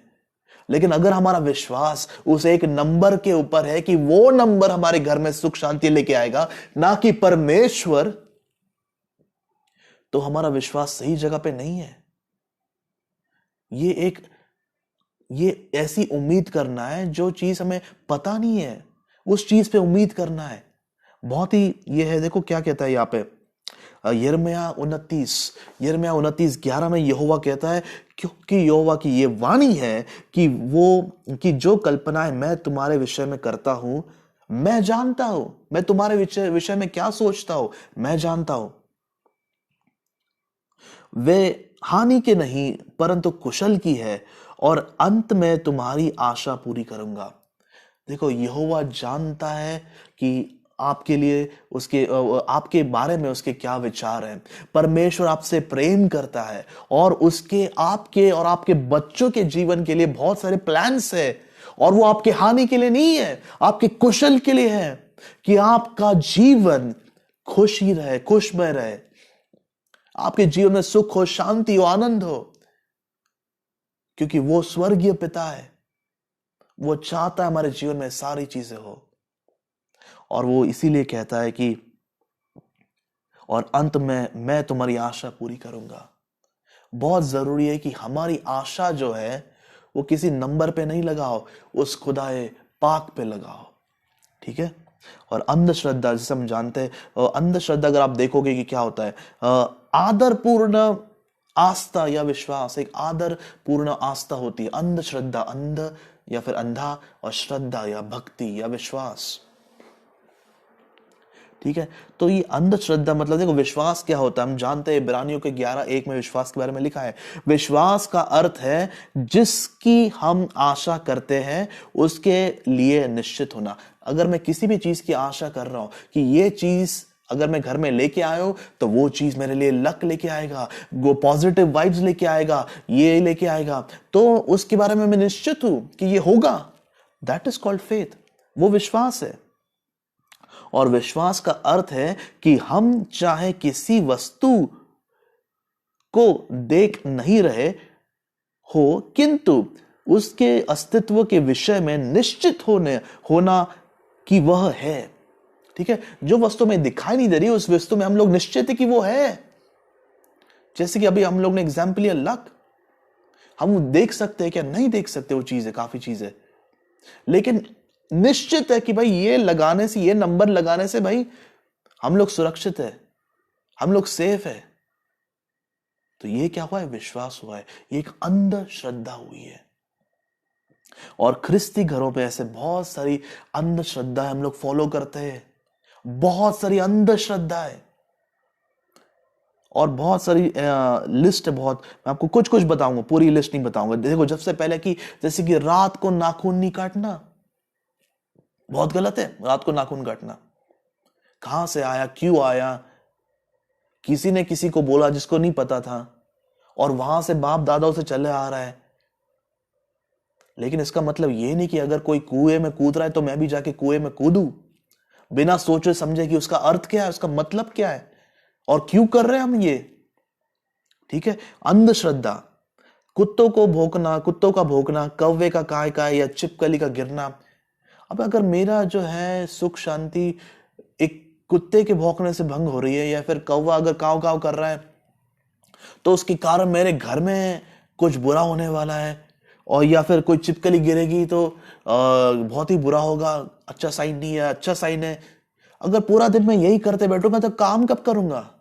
लेकिन अगर हमारा विश्वास उस एक नंबर के ऊपर है कि वो नंबर हमारे घर में सुख शांति लेके आएगा, ना कि परमेश्वर, तो हमारा विश्वास सही जगह पे नहीं है। ये ऐसी उम्मीद करना है जो चीज हमें पता नहीं है, उस चीज पे उम्मीद करना है। बहुत ही ये है, देखो क्या कहता है यहाँ पे यिर्मयाह 29:11 में यहोवा कहता है, क्योंकि यहोवा की ये वाणी है कि जो कल्पनाएं मैं तुम्हारे विषय में करता हूं, मैं जानता हूं। मैं तुम्हारे विषय में क्या सोचता हूं, मैं जानता हूं। वे हानि के नहीं परंतु कुशल की है, और अंत में तुम्हारी आशा पूरी करूंगा। देखो, यहोवा जानता है कि आपके लिए आपके बारे में उसके क्या विचार हैं। परमेश्वर आपसे प्रेम करता है, और उसके आपके और आपके बच्चों के जीवन के लिए बहुत सारे प्लान्स है, और वो आपके हानि के लिए नहीं है, आपके कुशल के लिए है, कि आपका जीवन खुशी रहे, खुशमय रहे, आपके जीवन में सुख हो, शांति हो, आनंद हो, क्योंकि वो स्वर्गीय पिता है। वो चाहता है हमारे जीवन में सारी चीजें हो, और वो इसीलिए कहता है कि और अंत में मैं तुम्हारी आशा पूरी करूंगा। बहुत जरूरी है कि हमारी आशा जो है वो किसी नंबर पे नहीं लगाओ, उस खुदाए पाक पे लगाओ। ठीक है, और अंधश्रद्धा, जैसे हम जानते हैं, अंधश्रद्धा अगर आप देखोगे कि क्या होता है, आदरपूर्ण आस्था या विश्वास, एक आदरपूर्ण आस्था होती है। अंधश्रद्धा, अंध या फिर अंधा, और श्रद्धा या भक्ति या विश्वास। ठीक है, तो ये अंधश्रद्धा मतलब, देखो विश्वास क्या होता है हम जानते हैं, इब्रानियों के 11:1 में विश्वास के बारे में लिखा है। विश्वास का अर्थ है जिसकी हम आशा करते हैं उसके लिए निश्चित होना। अगर मैं किसी भी चीज की आशा कर रहा हूं कि ये चीज अगर मैं घर में लेके आया तो वो चीज मेरे लिए लक लेके आएगा, वो पॉजिटिव वाइब्स लेके आएगा, ये लेके आएगा, तो उसके बारे में मैं निश्चित हूं कि ये होगा, दैट इज कॉल्ड फेथ। वो विश्वास है। और विश्वास का अर्थ है कि हम चाहे किसी वस्तु को देख नहीं रहे हो, किंतु उसके अस्तित्व के विषय में निश्चित होना कि वह है। ठीक है, जो वस्तु में दिखाई नहीं दे रही उस वस्तु में हम लोग निश्चित है कि वो है। जैसे कि अभी हम लोग ने एग्जाम्पल लिया लक, हम देख सकते हैं क्या? नहीं देख सकते वो चीजें, काफी चीजें, लेकिन निश्चित है कि भाई ये लगाने से, ये नंबर लगाने से भाई हम लोग सुरक्षित है, हम लोग सेफ है। तो ये क्या हुआ है? विश्वास हुआ है। ये एक अंधश्रद्धा हुई है। और ख्रिस्ती घरों पे ऐसे बहुत सारी अंधश्रद्धा हम लोग फॉलो करते हैं, बहुत सारी अंधश्रद्धा है, और बहुत सारी लिस्ट है। बहुत, मैं आपको कुछ कुछ बताऊंगा, पूरी लिस्ट नहीं बताऊंगा। देखो, सबसे पहले कि जैसे कि रात को नाखून नहीं काटना, बहुत गलत है। रात को नाखून काटना कहां से आया, क्यों आया? किसी ने किसी को बोला जिसको नहीं पता था, और वहां से बाप दादाओं से चले आ रहा है। लेकिन इसका मतलब ये नहीं कि अगर कोई कुएं में कूद रहा है तो मैं भी जाके कुएं में कूदूं बिना सोचे समझे कि उसका अर्थ क्या है, उसका मतलब क्या है, और क्यों कर रहे हैं हम ये। ठीक है, अंधश्रद्धा, कुत्तों का भौंकना, कौवे का काय या छिपकली का गिरना। अब अगर मेरा जो है सुख शांति एक कुत्ते के भौंकने से भंग हो रही है, या फिर कौवा अगर काव काव कर रहा है, तो उसके कारण मेरे घर में कुछ बुरा होने वाला है, और या फिर कोई छिपकली गिरेगी तो बहुत ही बुरा होगा, अच्छा साइन नहीं है, अच्छा साइन है। अगर पूरा दिन मैं यही करते बैठूं मैं तो काम कब करूंगा?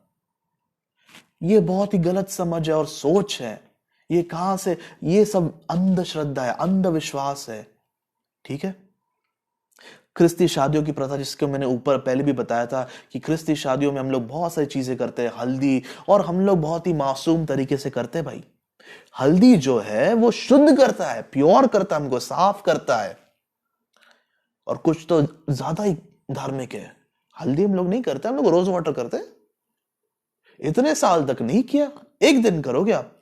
ये बहुत ही गलत समझ है और सोच है। ये कहां से, ये सब अंधश्रद्धा है, अंधविश्वास है। ठीक है। ख्रिस्ती शादियों की प्रथा, जिसको मैंने ऊपर पहले भी बताया था कि ख्रिस्ती शादियों में हम लोग बहुत सारी चीजें करते हैं, हल्दी, और हम लोग बहुत ही मासूम तरीके से करते हैं भाई। हल्दी जो है वो शुद्ध करता है, प्योर करता है, हमको साफ करता है। और कुछ तो ज्यादा ही धार्मिक है, हल्दी हम लोग नहीं करते, हम लोग रोज वाटर करते हैं। इतने साल तक नहीं किया, एक दिन करोगे आप।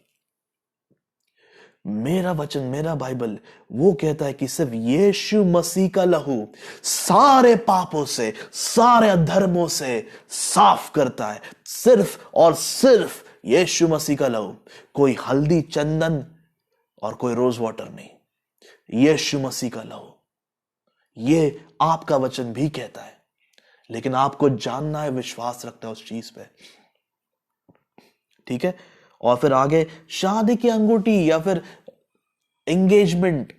मेरा वचन, मेरा बाइबल वो कहता है कि सिर्फ यीशु मसीह का लहू सारे पापों से, सारे अधर्मों से साफ करता है। सिर्फ और सिर्फ यीशु मसीह का लहू, कोई हल्दी चंदन और कोई रोज वाटर नहीं, यीशु मसीह का लहू। ये आपका वचन भी कहता है, लेकिन आपको जानना है, विश्वास रखना है उस चीज पे। ठीक है। और फिर आगे शादी की अंगूठी या फिर एंगेजमेंट,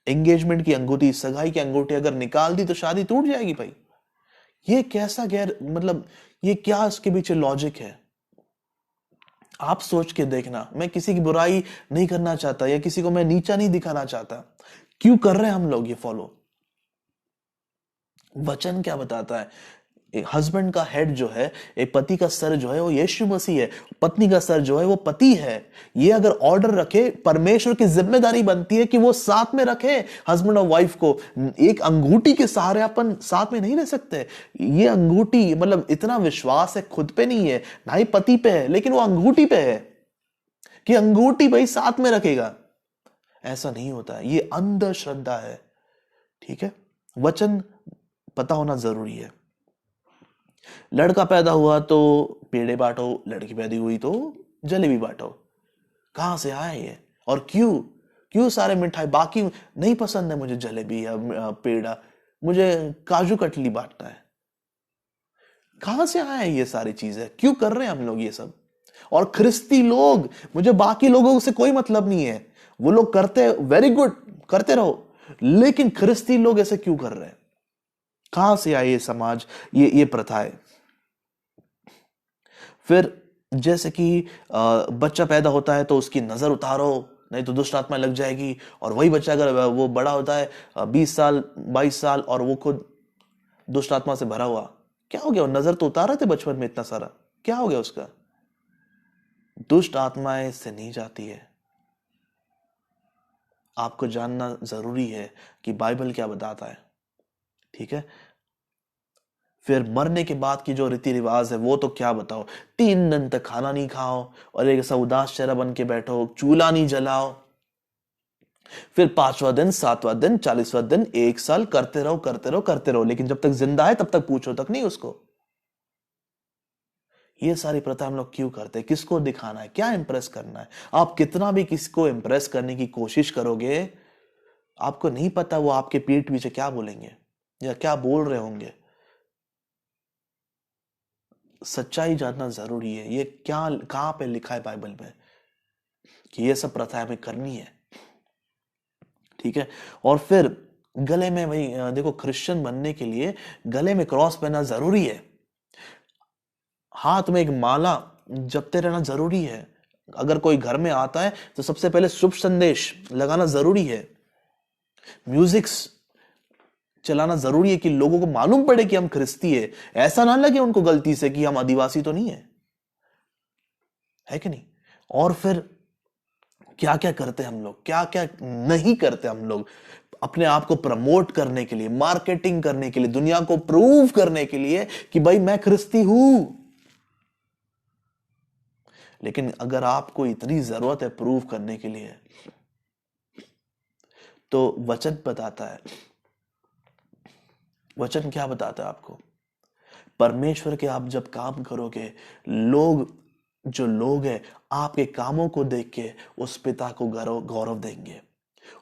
एंगेजमेंट की अंगूठी, सगाई की अंगूठी अगर निकाल दी तो शादी टूट जाएगी भाई। ये कैसा गैर, मतलब ये क्या इसके पीछे लॉजिक है? आप सोच के देखना। मैं किसी की बुराई नहीं करना चाहता या किसी को मैं नीचा नहीं दिखाना चाहता। क्यों कर रहे हैं हम लोग ये फॉलो? वचन क्या बताता है? हस्बैंड का हेड जो है, एक पति का सर जो है वो यीशु मसीह है, पत्नी का सर जो है वो पति है। ये अगर ऑर्डर रखे, परमेश्वर की जिम्मेदारी बनती है कि वो साथ में रखे हस्बैंड और वाइफ को। एक अंगूठी के सहारे अपन साथ में नहीं रह सकते। ये अंगूठी, मतलब इतना विश्वास है खुद पे नहीं है, ना ही पति पे है, लेकिन वो अंगूठी पे है कि अंगूठी भाई साथ में रखेगा। ऐसा नहीं होता है, ये अंधश्रद्धा है। ठीक है। वचन पता होना जरूरी है। लड़का पैदा हुआ तो पेड़े बांटो, लड़की पैदा हुई तो जलेबी बांटो। कहां से आया ये? और क्यों क्यों सारे मिठाई? बाकी नहीं पसंद है मुझे जलेबी या पेड़ा, मुझे काजू कतली बांटना है। कहां से आया है ये सारी चीजें? क्यों कर रहे हैं हम लोग ये सब? और ख्रिस्ती लोग, मुझे बाकी लोगों से कोई मतलब नहीं है, वो लोग करते, वेरी गुड, करते रहो, लेकिन ख्रिस्ती लोग ऐसे क्यों कर रहे हैं? कहां से आई ये समाज, ये प्रथाएं? फिर जैसे कि बच्चा पैदा होता है तो उसकी नजर उतारो, नहीं तो दुष्ट आत्मा लग जाएगी। और वही बच्चा अगर वो बड़ा होता है 20 साल 22 साल और वो खुद दुष्ट आत्मा से भरा हुआ, क्या हो गया? नजर तो उतार रहे थे बचपन में इतना सारा, क्या हो गया उसका? दुष्ट आत्माएं इससे नहीं जाती है। आपको जानना जरूरी है कि बाइबल क्या बताता है। ठीक है। फिर मरने के बाद की जो रीति रिवाज है वो तो क्या बताओ। 3 दिन तक खाना नहीं खाओ और एक ऐसा उदास चेहरा बन के बैठो, चूल्हा नहीं जलाओ। फिर 5वां दिन, 7वां दिन, 40वां दिन, 1 साल करते रहो, करते रहो, करते रहो, लेकिन जब तक जिंदा है तब तक पूछो तक नहीं उसको। ये सारी प्रथा हम लोग क्यों करते हैं? किसको दिखाना है? क्या इंप्रेस करना है? आप कितना भी किसको इंप्रेस करने की कोशिश करोगे, आपको नहीं पता वो आपके पीठ पीछे क्या बोलेंगे या क्या बोल रहे होंगे। सच्चाई जानना जरूरी है। ये क्या, कहां पे लिखा है बाइबल में कि ये सब प्रथा हमें करनी है? ठीक है। और फिर गले में, भाई देखो, क्रिश्चियन बनने के लिए गले में क्रॉस पहनना जरूरी है, हाथ में एक माला जपते रहना जरूरी है। अगर कोई घर में आता है तो सबसे पहले शुभ संदेश लगाना जरूरी है। म्यूजिक चलाना जरूरी है कि लोगों को मालूम पड़े कि हम ख्रिस्ती है। ऐसा ना लगे उनको गलती से कि हम आदिवासी तो नहीं है कि नहीं? और फिर क्या क्या करते हम लोग, क्या क्या नहीं करते हम लोग अपने आप को प्रमोट करने के लिए, मार्केटिंग करने के लिए, दुनिया को प्रूव करने के लिए कि भाई मैं ख्रिस्ती हूं। लेकिन अगर आपको इतनी जरूरत है प्रूव करने के लिए, तो वचन बताता है। वचन क्या बताता है आपको? परमेश्वर के आप जब काम करोगे, लोग, जो लोग हैं, आपके कामों को देख के उस पिता को गौरव देंगे,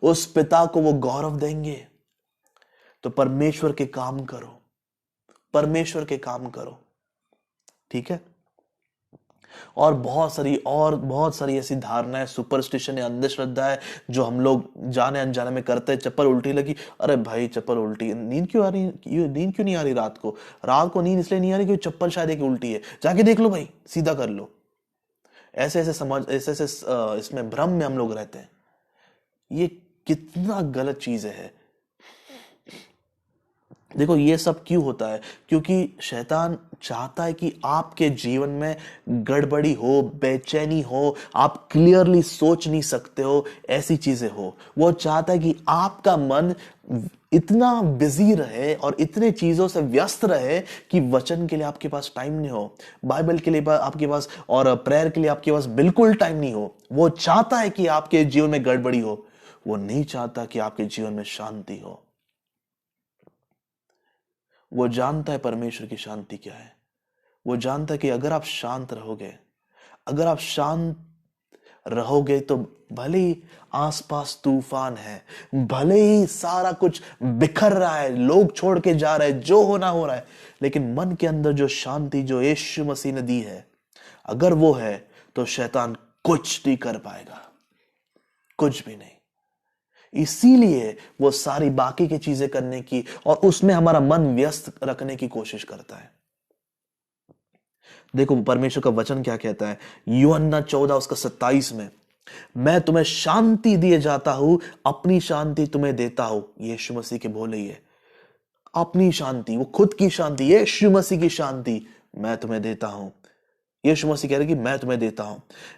उस पिता को वो गौरव देंगे। तो परमेश्वर के काम करो, परमेश्वर के काम करो। ठीक है। और बहुत सारी ऐसी धारणाएं, सुपरस्टिशन है, अंधश्रद्धा है जो हम लोग जाने अनजाने में करते हैं। चप्पल उल्टी लगी, अरे भाई चप्पल उल्टी, नींद क्यों आ रही, नींद क्यों नहीं आ रही रात को नींद इसलिए नहीं आ रही क्योंकि चप्पल शायद एक उल्टी है, जाके देख लो भाई, सीधा कर लो। ऐसे ऐसे इसमें भ्रम में हम लोग रहते हैं। ये कितना गलत चीज है। देखो ये सब क्यों होता है? क्योंकि शैतान चाहता है कि आपके जीवन में गड़बड़ी हो, बेचैनी हो, आप क्लियरली सोच नहीं सकते हो, ऐसी चीजें हो। वो चाहता है कि आपका मन इतना बिजी रहे और इतने चीजों से व्यस्त रहे कि वचन के लिए आपके पास टाइम नहीं हो, बाइबल के लिए आपके पास और प्रेयर के लिए आपके पास बिल्कुल टाइम नहीं हो। वो चाहता है कि आपके जीवन में गड़बड़ी हो, वो नहीं चाहता कि आपके जीवन में शांति हो। वो जानता है परमेश्वर की शांति क्या है। वो जानता है कि अगर आप शांत रहोगे, अगर आप शांत रहोगे तो भले ही आसपास तूफान है, भले ही सारा कुछ बिखर रहा है, लोग छोड़ के जा रहे हैं, जो होना हो रहा है, लेकिन मन के अंदर जो शांति जो यीशु मसीह ने दी है, अगर वो है तो शैतान कुछ नहीं कर पाएगा, कुछ भी नहीं। इसीलिए वो सारी बाकी की चीजें करने की और उसमें हमारा मन व्यस्त रखने की कोशिश करता है। देखो परमेश्वर का वचन क्या कहता है, यूहन्ना 14 उसका 27 में, मैं तुम्हें शांति दिए जाता हूं, अपनी शांति तुम्हें देता हूं। यीशु मसीह के बोले ये अपनी शांति, वो खुद की शांति, यीशु मसीह की शांति मैं तुम्हें देता हूं। यीशु मसीह कह रहे कि मैं तुम्हें देता हूं,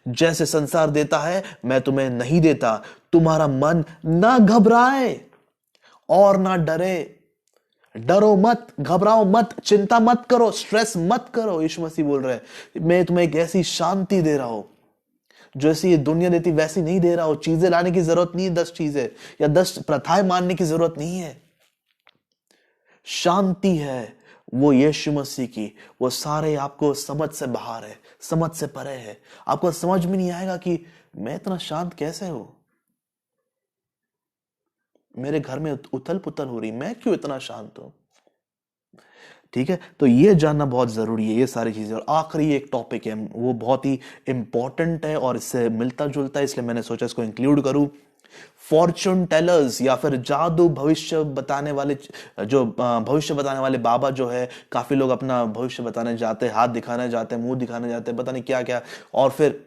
जैसे संसार देता है मैं तुम्हें नहीं देता। तुम्हारा मन ना घबराए और ना डरे। डरो मत, घबराओ मत, चिंता मत करो, स्ट्रेस मत करो। यीशु मसीह बोल रहे हैं मैं तुम्हें एक ऐसी शांति दे रहा हूं जैसी ये दुनिया देती वैसी नहीं दे रहा हूं। चीजें लाने की जरूरत नहीं है, 10 चीजें या 10 प्रथाएं मानने की जरूरत नहीं है। शांति है वो यीशु मसीह की, वो सारे आपको समझ से बाहर है, समझ से परे है। आपको समझ में नहीं आएगा कि मैं इतना शांत कैसे हूं, मेरे घर में उथल पुथल हो रही, मैं क्यों इतना शांत हूं। ठीक है, तो ये जानना बहुत जरूरी है, ये सारी चीजें। और आखिरी एक टॉपिक है, वो बहुत ही इंपॉर्टेंट है और इससे मिलता जुलता है, इसलिए मैंने सोचा इसको इंक्लूड करूं। फॉर्चून टेलर्स या फिर जादू भविष्य बताने वाले, जो भविष्य बताने वाले बाबा जो है, काफी लोग अपना भविष्य बताने जाते हैं, हाथ दिखाने जाते हैं, मुंह दिखाने जाते हैं, पता नहीं क्या क्या, और फिर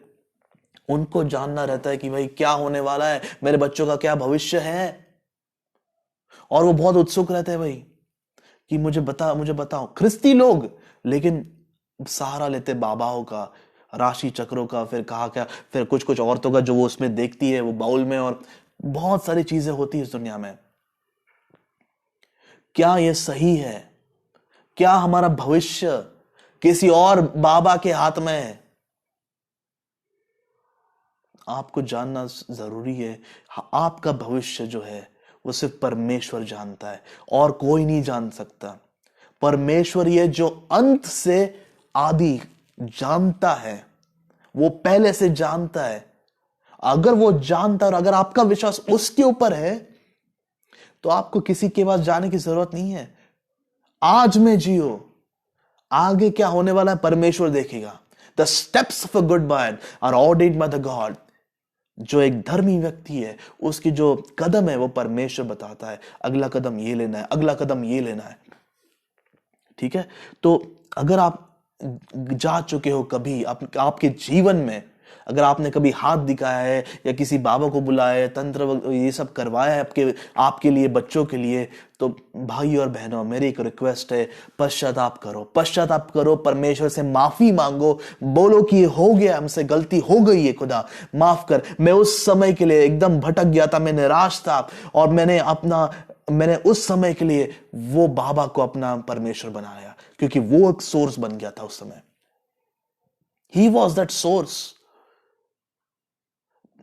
उनको जानना रहता है कि भाई क्या होने वाला है, मेरे बच्चों का क्या भविष्य है, और वो बहुत उत्सुक रहते हैं भाई कि मुझे बताओ। ख्रिस्ती लोग लेकिन सहारा लेते बाबाओं का, राशि चक्रों का, फिर कहा क्या, फिर कुछ कुछ औरतों का जो वो उसमें देखती है वो बाउल में, और बहुत सारी चीजें होती है इस दुनिया में। क्या ये सही है? क्या हमारा भविष्य किसी और बाबा के हाथ में है? आपको जानना जरूरी है। आपका भविष्य जो है वो सिर्फ परमेश्वर जानता है और कोई नहीं जान सकता। परमेश्वर ये जो अंत से आदि जानता है, वो पहले से जानता है। अगर वो जानता है और अगर आपका विश्वास उसके ऊपर है तो आपको किसी के पास जाने की जरूरत नहीं है। आज में जियो, आगे क्या होने वाला है परमेश्वर देखेगा। The steps of a good man are ordained by the God. जो एक धर्मी व्यक्ति है उसकी जो कदम है वो परमेश्वर बताता है, अगला कदम ये लेना है, अगला कदम ये लेना है। ठीक है, तो अगर आप जा चुके हो कभी आपके जीवन में, अगर आपने कभी हाथ दिखाया है या किसी बाबा को बुलाया है, तंत्र ये सब करवाया है आपके लिए, बच्चों के लिए, तो भाई और बहनों मेरी एक रिक्वेस्ट है, पश्चाताप करो, परमेश्वर से माफी मांगो, बोलो कि ये हो गया, हमसे गलती हो गई है, खुदा माफ कर। मैं उस समय के लिए एकदम भटक गया था, मैं निराश था, और मैंने उस समय के लिए वो बाबा को अपना परमेश्वर बनाया, क्योंकि वो एक सोर्स बन गया था उस समय। ही वॉज दैट सोर्स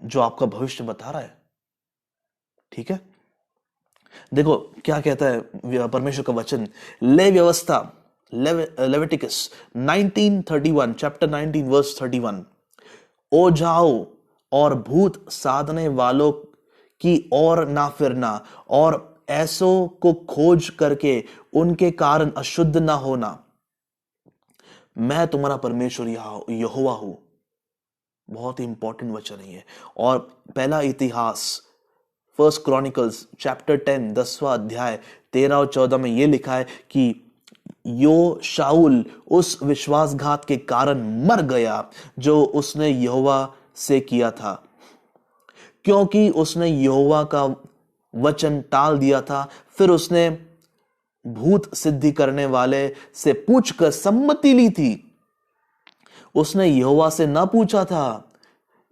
जो आपका भविष्य बता रहा है। ठीक है, देखो क्या कहता है परमेश्वर का वचन, ले व्यवस्था, लेविटिकस 19:31, चैप्टर 19 वर्स 31, ओ जाओ और भूत साधने वालों की ओर ना फिरना, और ऐसों को खोज करके उनके कारण अशुद्ध ना होना। मैं तुम्हारा परमेश्वर यहोवा हूं। बहुत ही इंपॉर्टेंट वचन है ये। और पहला इतिहास, फर्स्ट क्रॉनिकल्स चैप्टर 10 10वां अध्याय 13 और 14 में ये लिखा है कि यो शाऊल उस विश्वासघात के कारण मर गया जो उसने यहोवा से किया था, क्योंकि उसने यहोवा का वचन टाल दिया था। फिर उसने भूत सिद्धि करने वाले से पूछकर सम्मति ली थी। उसने यहोवा से ना पूछा था,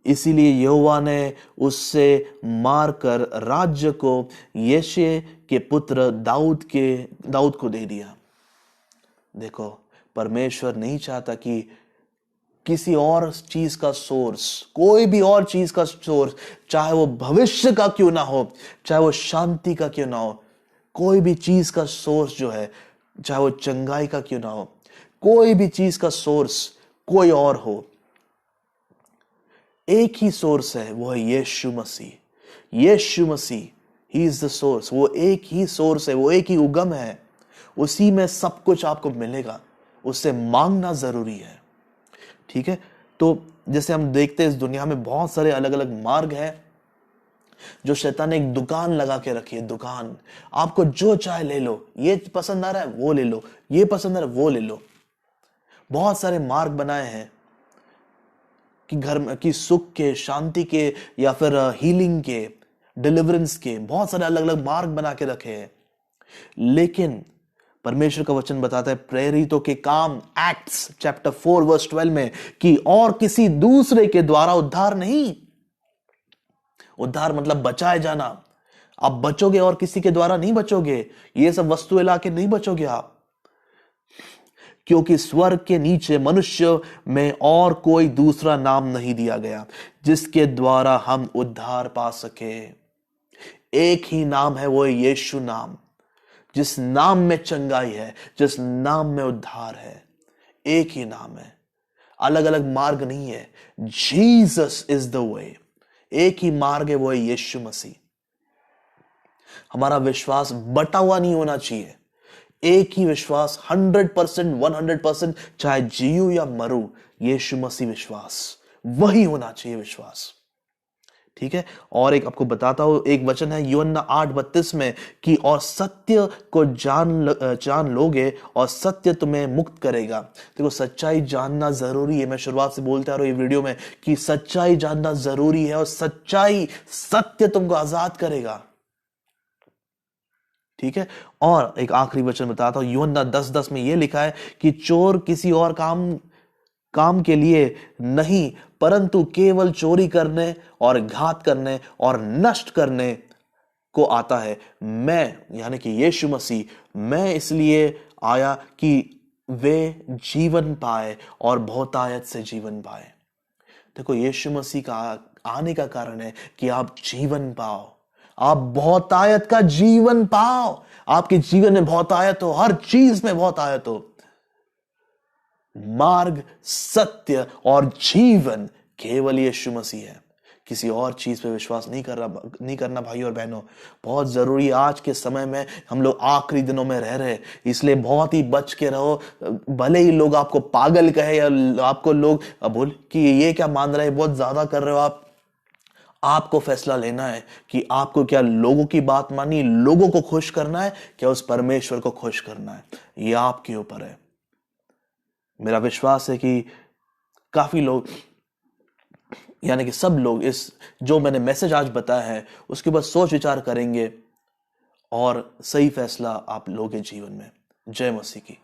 इसीलिए यहोवा ने उससे मारकर राज्य को यिशै के पुत्र दाऊद को दे दिया। देखो, परमेश्वर नहीं चाहता कि किसी और चीज का सोर्स, कोई भी और चीज का सोर्स, चाहे वो भविष्य का क्यों ना हो, चाहे वो शांति का क्यों ना हो, कोई भी चीज का सोर्स जो है, चाहे वो चंगाई का क्यों ना हो, कोई भी चीज का सोर्स कोई और हो, एक ही सोर्स है, वो है यीशु मसीह। यीशु मसीह, ही इज द सोर्स। वो एक ही सोर्स है, वो एक ही उगम है, उसी में सब कुछ आपको मिलेगा। उससे मांगना जरूरी है। ठीक है, तो जैसे हम देखते हैं इस दुनिया में बहुत सारे अलग अलग मार्ग हैं जो शैतान ने एक दुकान लगा के रखी है। दुकान, आपको जो चाहे ले लो, ये पसंद आ रहा है वो ले लो, ये पसंद आ रहा है वो ले लो। बहुत सारे मार्ग बनाए हैं कि घर में, कि सुख के, शांति के, या फिर हीलिंग के, डिलीवरेंस के, बहुत सारे अलग अलग मार्ग बना के रखे हैं। लेकिन परमेश्वर का वचन बताता है प्रेरितों के काम, एक्ट्स चैप्टर 4 वर्स 12 में, कि और किसी दूसरे के द्वारा उद्धार नहीं। उद्धार मतलब बचाए जाना। आप बचोगे और किसी के द्वारा नहीं बचोगे, ये सब वस्तुएं लाके नहीं बचोगे आप, क्योंकि स्वर्ग के नीचे मनुष्य में और कोई दूसरा नाम नहीं दिया गया जिसके द्वारा हम उद्धार पा सके। एक ही नाम है, वो है यीशु नाम, जिस नाम में चंगाई है, जिस नाम में उद्धार है। एक ही नाम है, अलग अलग मार्ग नहीं है। जीसस इज द वे, एक ही मार्ग है, वो है यीशु मसीह। हमारा विश्वास बटा हुआ नहीं होना चाहिए, एक ही विश्वास, 100%, 100%, चाहे जीऊं या मरूं, यीशु मसीह विश्वास, वही होना चाहिए विश्वास। ठीक है, और एक आपको बताता हूं, एक वचन है यूहन्ना 8:32 में कि और सत्य को जान लोगे और सत्य तुम्हें मुक्त करेगा। देखो, सच्चाई जानना जरूरी है। मैं शुरुआत से बोलते आ रहा हूं ये वीडियो में कि सच्चाई जानना जरूरी है, और सच्चाई, सत्य तुमको आजाद करेगा। ठीक है, और एक आखिरी वचन बताता हूं, यूहन्ना 10:10 में यह लिखा है कि चोर किसी और काम के लिए नहीं, परंतु केवल चोरी करने और घात करने और नष्ट करने को आता है। मैं, यानी कि यीशु मसीह, मैं इसलिए आया कि वे जीवन पाए और बहुतायत से जीवन पाए। देखो, यीशु मसीह का आने का कारण है कि आप जीवन पाओ, आप बहुतायत का जीवन पाओ, आपके जीवन में बहुतायत हो, हर चीज में बहुतायत हो। मार्ग, सत्य और जीवन केवल यीशु मसीह है। किसी और चीज पे विश्वास नहीं करना भाई और बहनों, बहुत जरूरी है। आज के समय में हम लोग आखिरी दिनों में रह रहे, इसलिए बहुत ही बच के रहो। भले ही लोग आपको पागल कहे या आपको लोग बोल कि ये क्या मान रहे हैं, बहुत ज्यादा कर रहे हो आप, आपको फैसला लेना है कि आपको क्या लोगों की बात मानी, लोगों को खुश करना है, क्या उस परमेश्वर को खुश करना है, ये आपके ऊपर है। मेरा विश्वास है कि काफी लोग, यानी कि सब लोग, इस जो मैंने मैसेज आज बताया है उसके ऊपर सोच विचार करेंगे और सही फैसला आप लोगे जीवन में। जय मसीह की।